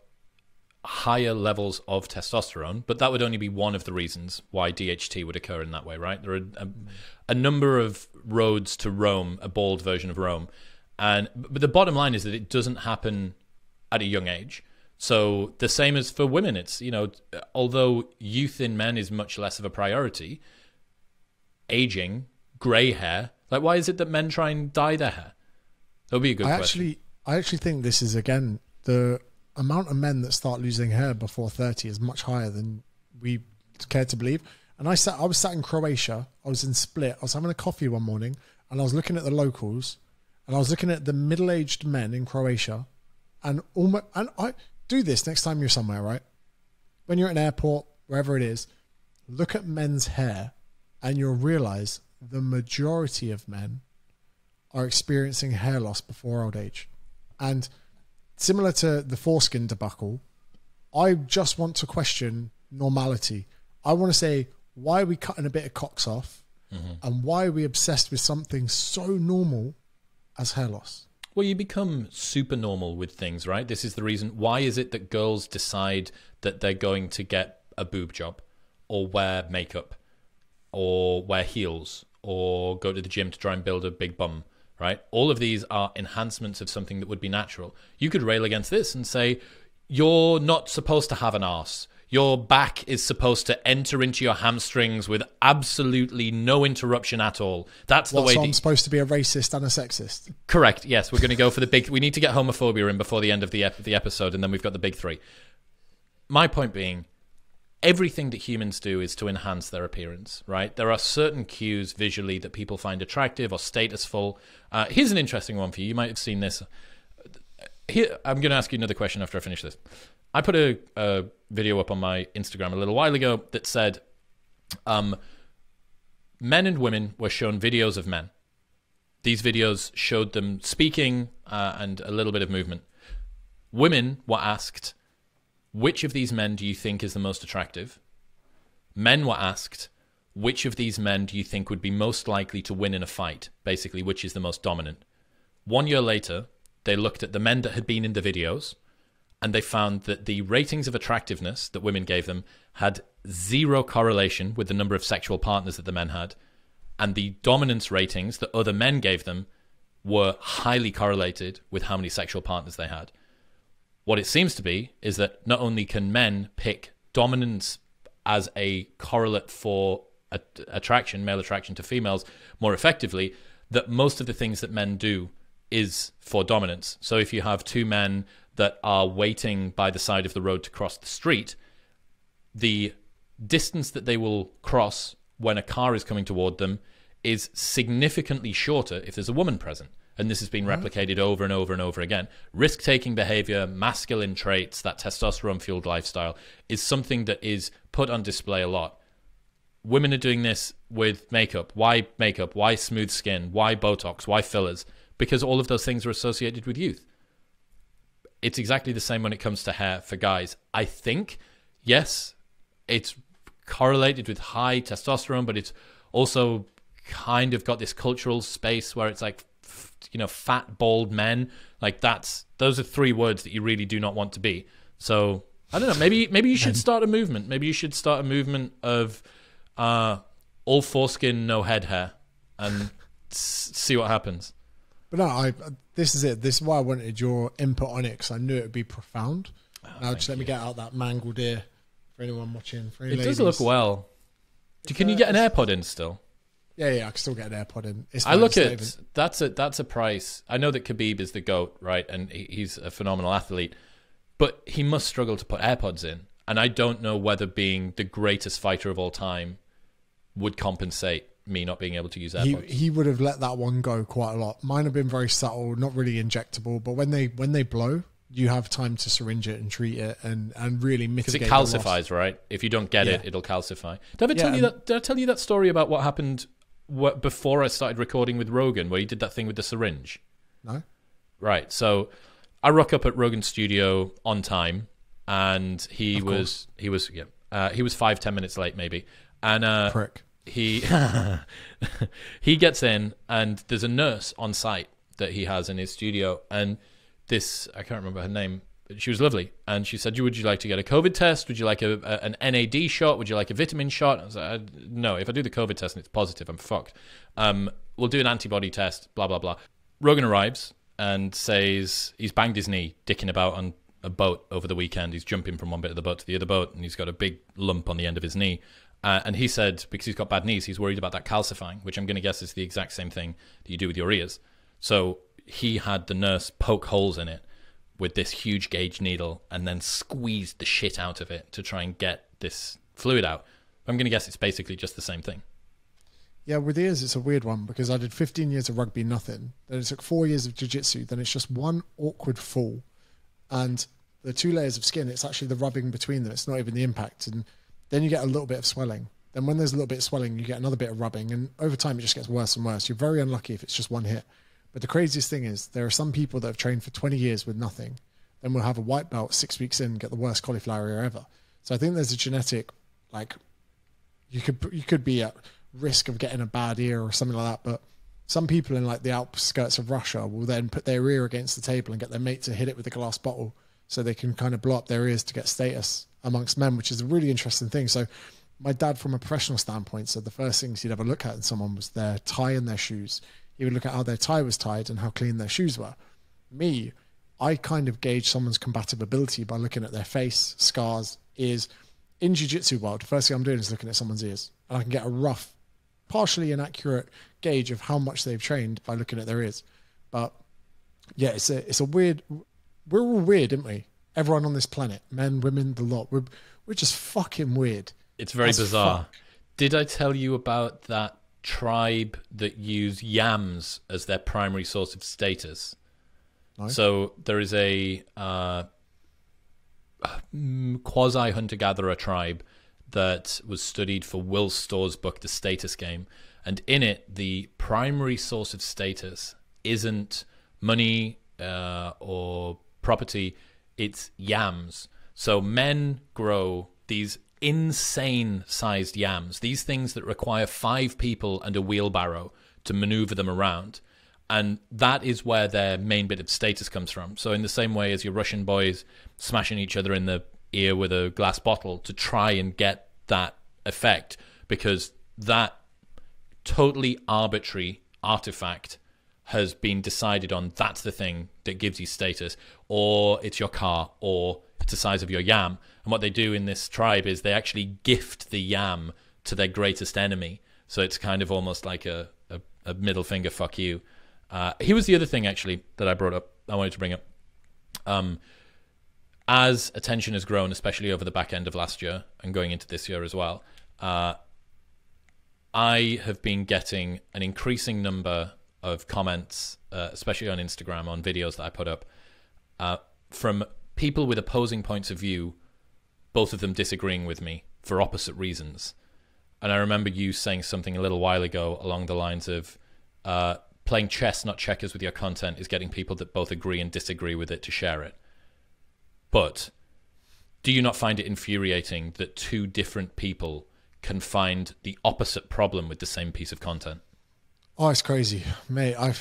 higher levels of testosterone, but that would only be one of the reasons why DHT would occur in that way, right? There are a number of roads to Rome, a bald version of Rome. But the bottom line is that it doesn't happen at a young age. So the same as for women, it's, although youth in men is much less of a priority, aging, grey hair, like why is it that men try and dye their hair? That would be a good question. I actually think this is, again, the amount of men that start losing hair before 30 is much higher than we care to believe. And I was sat in Croatia, I was in Split, I was having a coffee one morning, and I was looking at the locals, and I was looking at the middle-aged men in Croatia, and I do this next time you're somewhere, right? When you're at an airport, wherever it is, look at men's hair, and you'll realize the majority of men are experiencing hair loss before old age. And similar to the foreskin debacle, I just want to question normality. I want to say, why are we cutting a bit of cocks off? Mm-hmm. And why are we obsessed with something so normal as hair loss? Well, you become super normal with things, right? This is the reason. Why is it that girls decide that they're going to get a boob job or wear makeup or wear heels or go to the gym to try and build a big bum, right? All of these are enhancements of something that would be natural. You could rail against this and say, you're not supposed to have an arse. Your back is supposed to enter into your hamstrings with absolutely no interruption at all. That's the way. So I'm supposed to be a racist and a sexist? Correct. Yes, we're going to go for the big. We need to get homophobia in before the end of the episode, and then we've got the big three. My point being, everything that humans do is to enhance their appearance, right? There are certain cues visually that people find attractive or statusful. Here's an interesting one for you. You might have seen this. Here, I'm going to ask you another question after I finish this. I put a video up on my Instagram a little while ago that said men and women were shown videos of men. These videos showed them speaking and a little bit of movement. Women were asked, which of these men do you think is the most attractive? Men were asked, which of these men do you think would be most likely to win in a fight? Basically, which is the most dominant? 1 year later, they looked at the men that had been in the videos, and they found that the ratings of attractiveness that women gave them had zero correlation with the number of sexual partners that the men had. And the dominance ratings that other men gave them were highly correlated with how many sexual partners they had. What it seems to be is that not only can men pick dominance as a correlate for attraction, male attraction to females, more effectively, that most of the things that men do is for dominance. So if you have two men that are waiting by the side of the road to cross the street, the distance that they will cross when a car is coming toward them is significantly shorter if there's a woman present. And this has been replicated over and over and over again. Risk-taking behavior, masculine traits, that testosterone-fueled lifestyle is something that is put on display a lot. Women are doing this with makeup. Why makeup? Why smooth skin? Why Botox? Why fillers? Because all of those things are associated with youth. it's exactly the same when it comes to hair for guys. I think, yes, it's correlated with high testosterone, but it's also kind of got this cultural space where it's like, fat, bald men. Like those are 3 words that you really do not want to be. So I don't know. Maybe you should start a movement. Maybe you should start a movement of all foreskin, no head hair, and see what happens. But no, this is it. This is why I wanted your input on it, because I knew it would be profound. Now just let me get out that mangled ear for anyone watching. For any it ladies. Does look well. Can you get an AirPod in still? Yeah, I can still get an AirPod in. It's I look at that's a price. I know that Khabib is the GOAT, right? And he's a phenomenal athlete, but he must struggle to put AirPods in. And I don't know whether being the greatest fighter of all time would compensate me not being able to use AirPods. He would have let that one go quite a lot. Mine have been very subtle, not really injectable, but when they blow, you have time to syringe it and treat it and really mitigate. Because it calcifies, right? If you don't get it, it'll calcify. Did I tell you that story about what happened before I started recording with Rogan, where he did that thing with the syringe? No. Right. So I rock up at Rogan's studio on time, and he was 5-10 minutes late maybe, and prick. He gets in, and there's a nurse on site that he has in his studio, and this, I can't remember her name, but she was lovely, and she said, would you like to get a COVID test? Would you like an NAD shot? Would you like a vitamin shot? I was like, no, if I do the COVID test and it's positive, I'm fucked. We'll do an antibody test, blah, blah, blah. Rogan arrives and says he's banged his knee dicking about on a boat over the weekend. He's jumping from one bit of the boat to the other boat, and he's got a big lump on the end of his knee. And he said, because he's got bad knees, he's worried about that calcifying, which I'm going to guess is the exact same thing that you do with your ears. So he had the nurse poke holes in it with this huge gauge needle and then squeezed the shit out of it to try and get this fluid out. I'm going to guess it's basically just the same thing. Yeah, with ears, it's a weird one, because I did 15 years of rugby, nothing. Then it took 4 years of jiu-jitsu. Then it's just one awkward fall. And the 2 layers of skin, it's actually the rubbing between them. It's not even the impact. And then you get a little bit of swelling. Then when there's a little bit of swelling, you get another bit of rubbing. And over time, it just gets worse and worse. You're very unlucky if it's just one hit. But the craziest thing is, there are some people that have trained for 20 years with nothing. Then we'll have a white belt 6 weeks in, get the worst cauliflower ear ever. So I think there's a genetic, like, you could be at risk of getting a bad ear or something like that. But some people in like the outskirts of Russia will then put their ear against the table and get their mate to hit it with a glass bottle, so they can kind of blow up their ears to get status amongst men, which is a really interesting thing. So my dad, from a professional standpoint, said the first things he'd ever look at in someone was their tie and their shoes. He would look at how their tie was tied and how clean their shoes were. Me, I kind of gauge someone's compatibility by looking at their face, scars, ears. In jiu-jitsu world, the first thing I'm doing is looking at someone's ears, and I can get a rough, partially inaccurate gauge of how much they've trained by looking at their ears. But yeah, it's a weird. We're all weird, aren't we? Everyone on this planet, men, women, the lot. We're just fucking weird. It's very bizarre. Did I tell you about that tribe that use yams as their primary source of status? No. So there is a quasi hunter-gatherer tribe that was studied for Will Storr's book, The Status Game. And in it, the primary source of status isn't money or property, it's yams. So men grow these insane-sized yams, these things that require 5 people and a wheelbarrow to maneuver them around. And that is where their main bit of status comes from. So in the same way as your Russian boys smashing each other in the ear with a glass bottle to try and get that effect, because that totally arbitrary artifact has been decided on, that's the thing that gives you status, or it's your car, or it's the size of your yam. And what they do in this tribe is they actually gift the yam to their greatest enemy. So it's kind of almost like a middle finger, fuck you. Here was the other thing, actually, that I wanted to bring up. As attention has grown, especially over the back end of last year and going into this year as well, I have been getting an increasing number of comments, especially on Instagram, on videos that I put up, from people with opposing points of view, both of them disagreeing with me for opposite reasons. And I remember you saying something a little while ago along the lines of playing chess, not checkers, with your content is getting people that both agree and disagree with it to share it. But do you not find it infuriating that two different people can find the opposite problem with the same piece of content? Oh, it's crazy, mate. I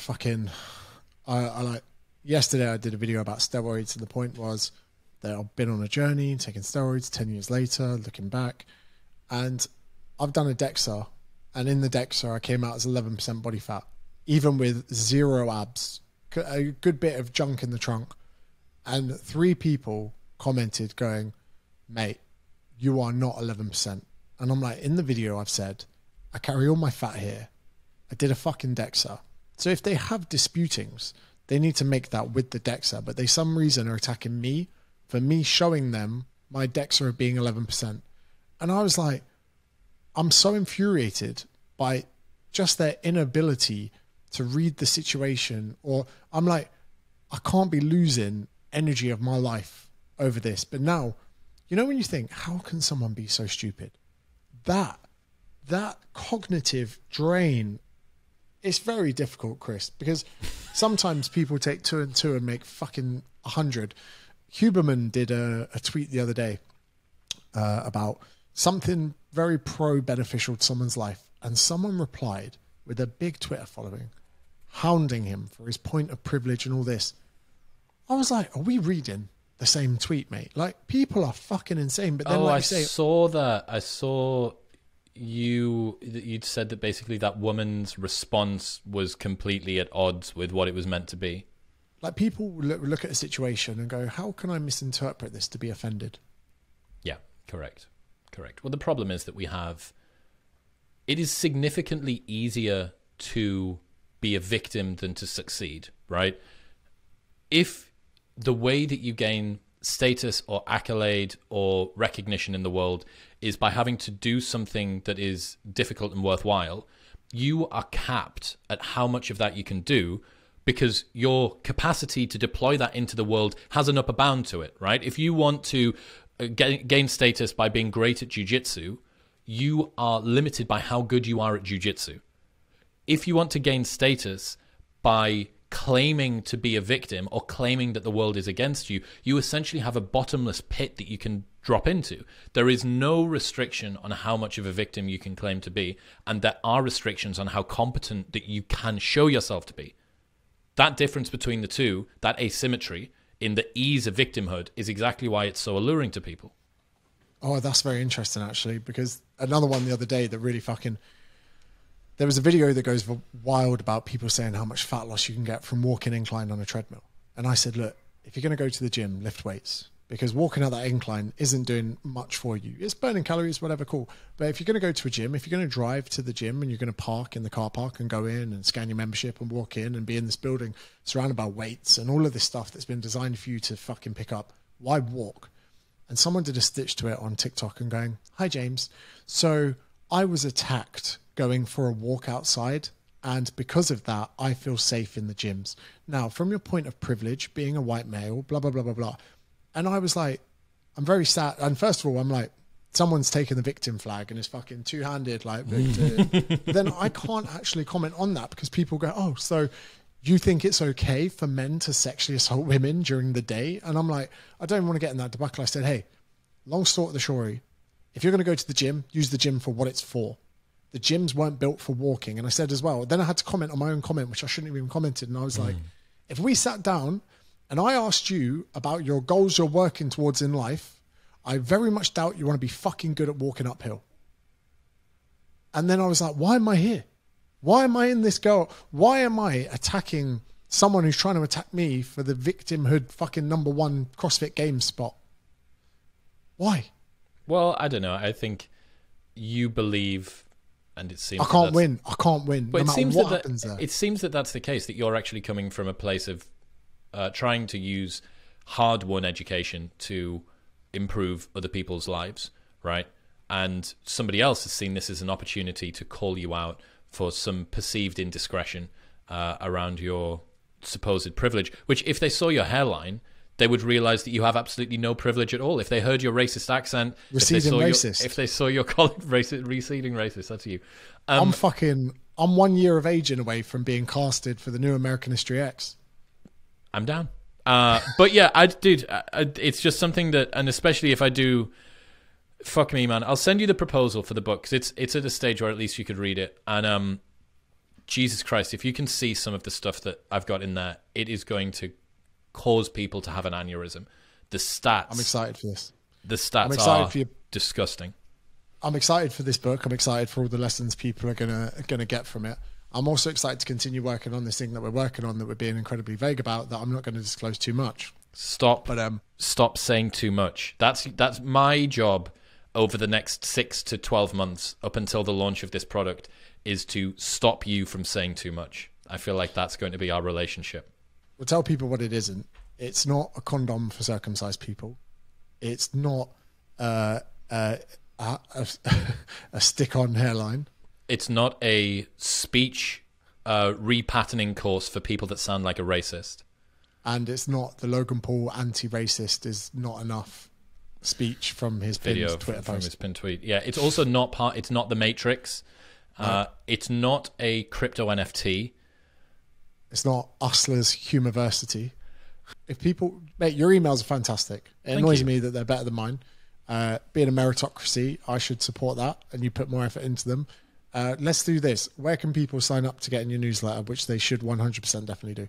like, yesterday I did a video about steroids, and the point was that I've been on a journey taking steroids 10 years later, looking back, and I've done a DEXA, and in the DEXA I came out as 11% body fat, even with 0 abs, a good bit of junk in the trunk. And 3 people commented going, mate, you are not 11%. And I'm like, in the video I've said, I carry all my fat here. I did a fucking DEXA. So if they have disputings, they need to make that with the DEXA, but they some reason are attacking me for me showing them my DEXA of being 11%. And I was like, I'm so infuriated by just their inability to read the situation. Or I'm like, I can't be losing energy of my life over this. But now, you know, when you think, how can someone be so stupid? That cognitive drain, it's very difficult, Chris, because sometimes people take 2 and 2 and make fucking 100. Huberman did a tweet the other day about something very pro-beneficial to someone's life, and someone replied with a big Twitter following, hounding him for his point of privilege and all this. I was like, are we reading the same tweet, mate? Like, people are fucking insane. But then, like, I saw that. I saw you'd said that basically that woman's response was completely at odds with what it was meant to be. Like, people look at a situation and go, how can I misinterpret this to be offended? Yeah, correct. Well, the problem is that it is significantly easier to be a victim than to succeed, right? If the way that you gain status or accolade or recognition in the world is by having to do something that is difficult and worthwhile, you are capped at how much of that you can do, because your capacity to deploy that into the world has an upper bound to it, right? If you want to gain status by being great at jiu-jitsu, you are limited by how good you are at jiu-jitsu. If you want to gain status by claiming to be a victim or claiming that the world is against you, you essentially have a bottomless pit that you can drop into. There is no restriction on how much of a victim you can claim to be, and there are restrictions on how competent that you can show yourself to be. That difference between the two, that asymmetry in the ease of victimhood, is exactly why it's so alluring to people. Oh, that's very interesting, actually, because another one the other day that really fucking... There was a video that goes wild about people saying how much fat loss you can get from walking incline on a treadmill. And I said, look, if you're going to go to the gym, lift weights, because walking out that incline isn't doing much for you. It's burning calories, whatever, cool. But if you're going to go to a gym, if you're going to drive to the gym and you're going to park in the car park and go in and scan your membership and walk in and be in this building surrounded by weights and all of this stuff that's been designed for you to fucking pick up, why walk? And someone did a stitch to it on TikTok and going, hi, James. So I was attacked going for a walk outside, and because of that, I feel safe in the gyms. Now, from your point of privilege, being a white male, blah, blah, blah, blah, blah. And I was like, I'm very sad. And first of all, I'm like, someone's taken the victim flag and is fucking two-handed, like, then I can't actually comment on that, because people go, oh, so you think it's okay for men to sexually assault women during the day? And I'm like, I don't want to get in that debacle. I said, hey, long story the short, if you're going to go to the gym, use the gym for what it's for. The gyms weren't built for walking. And I said as well, then I had to comment on my own comment, which I shouldn't have even commented. And I was like, if we sat down and I asked you about your goals you're working towards in life, I very much doubt you want to be fucking good at walking uphill. And then I was like, why am I here? Why am I in this girl? Why am I attacking someone who's trying to attack me for the victimhood fucking #1 CrossFit Games spot? Why? Well, I don't know. I think you believe, and it seems I can't win. But no matter what happens there. It seems that that's the case, that you're actually coming from a place of trying to use hard-won education to improve other people's lives, right? And somebody else has seen this as an opportunity to call you out for some perceived indiscretion around your supposed privilege, which, if they saw your hairline, they would realize that you have absolutely no privilege at all. If they heard your racist accent, receding racist. If they saw your receding racist, that's you. I'm 1 year of age and away from being casted for the new American History X. I'm down. But yeah, it's just something that, and especially if I do, fuck me, man, I'll send you the proposal for the book, because it's at a stage where at least you could read it. And Jesus Christ, if you can see some of the stuff that I've got in there, it is going to cause people to have an aneurysm. The stats. I'm excited for this. The stats are disgusting. I'm excited for this book. I'm excited for all the lessons people are gonna get from it. I'm also excited to continue working on this thing that we're working on, that we're being incredibly vague about, that I'm not going to disclose too much. Stop saying too much. That's my job over the next 6 to 12 months up until the launch of this product, is to stop you from saying too much. I feel like that's going to be our relationship. We'll tell people what it isn't. It's not a condom for circumcised people. It's not a stick-on hairline. It's not a speech repatterning course for people that sound like a racist. And it's not the Logan Paul anti-racist is not enough speech from his video pinned Twitter from post. his pinned tweet. Yeah, it's also not it's not the Matrix. No. It's not a crypto NFT. It's not Usler's Humiversity. If people, mate, your emails are fantastic. It annoys me that they're better than mine. Being a meritocracy, I should support that, and you put more effort into them. Let's do this. Where can people sign up to get in your newsletter, which they should 100% definitely do?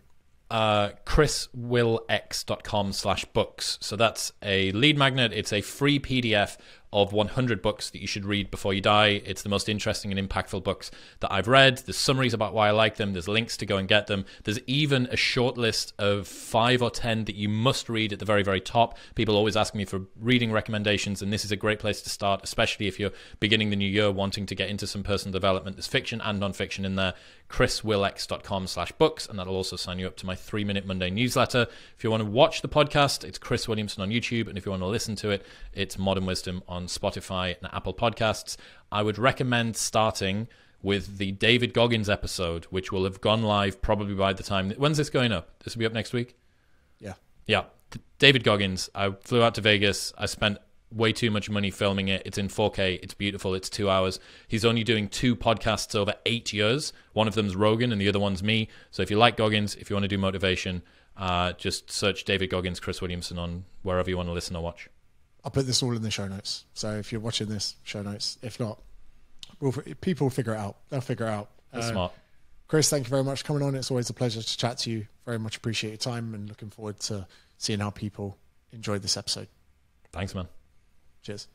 chriswillx.com/books. So that's a lead magnet. It's a free PDF of 100 books that you should read before you die. It's the most interesting and impactful books that I've read. There's summaries about why I like them. There's links to go and get them. There's even a short list of 5 or 10 that you must read at the very, very top. People always ask me for reading recommendations, and this is a great place to start, especially if you're beginning the new year wanting to get into some personal development. There's fiction and non-fiction in there. chriswillx.com/books, and that'll also sign you up to my 3-minute Monday newsletter. If you want to watch the podcast, it's Chris Williamson on YouTube, and if you want to listen to it, it's Modern Wisdom on Spotify and Apple Podcasts. I would recommend starting with the David Goggins episode, which will have gone live probably by the time... When's this going up? This will be up next week? Yeah. David Goggins. I flew out to Vegas. I spent way too much money filming it. It's in 4K. It's beautiful. It's 2 hours. He's only doing 2 podcasts over 8 years. One of them's Rogan and the other one's me. So if you like Goggins, if you want to do motivation, just search David Goggins, Chris Williamson on wherever you want to listen or watch. I'll put this all in the show notes. So if you're watching this, show notes. If not, people will figure it out. They'll figure it out. That's smart. Chris, thank you very much for coming on. It's always a pleasure to chat to you. Very much appreciate your time, and looking forward to seeing how people enjoyed this episode. Thanks, man. Cheers.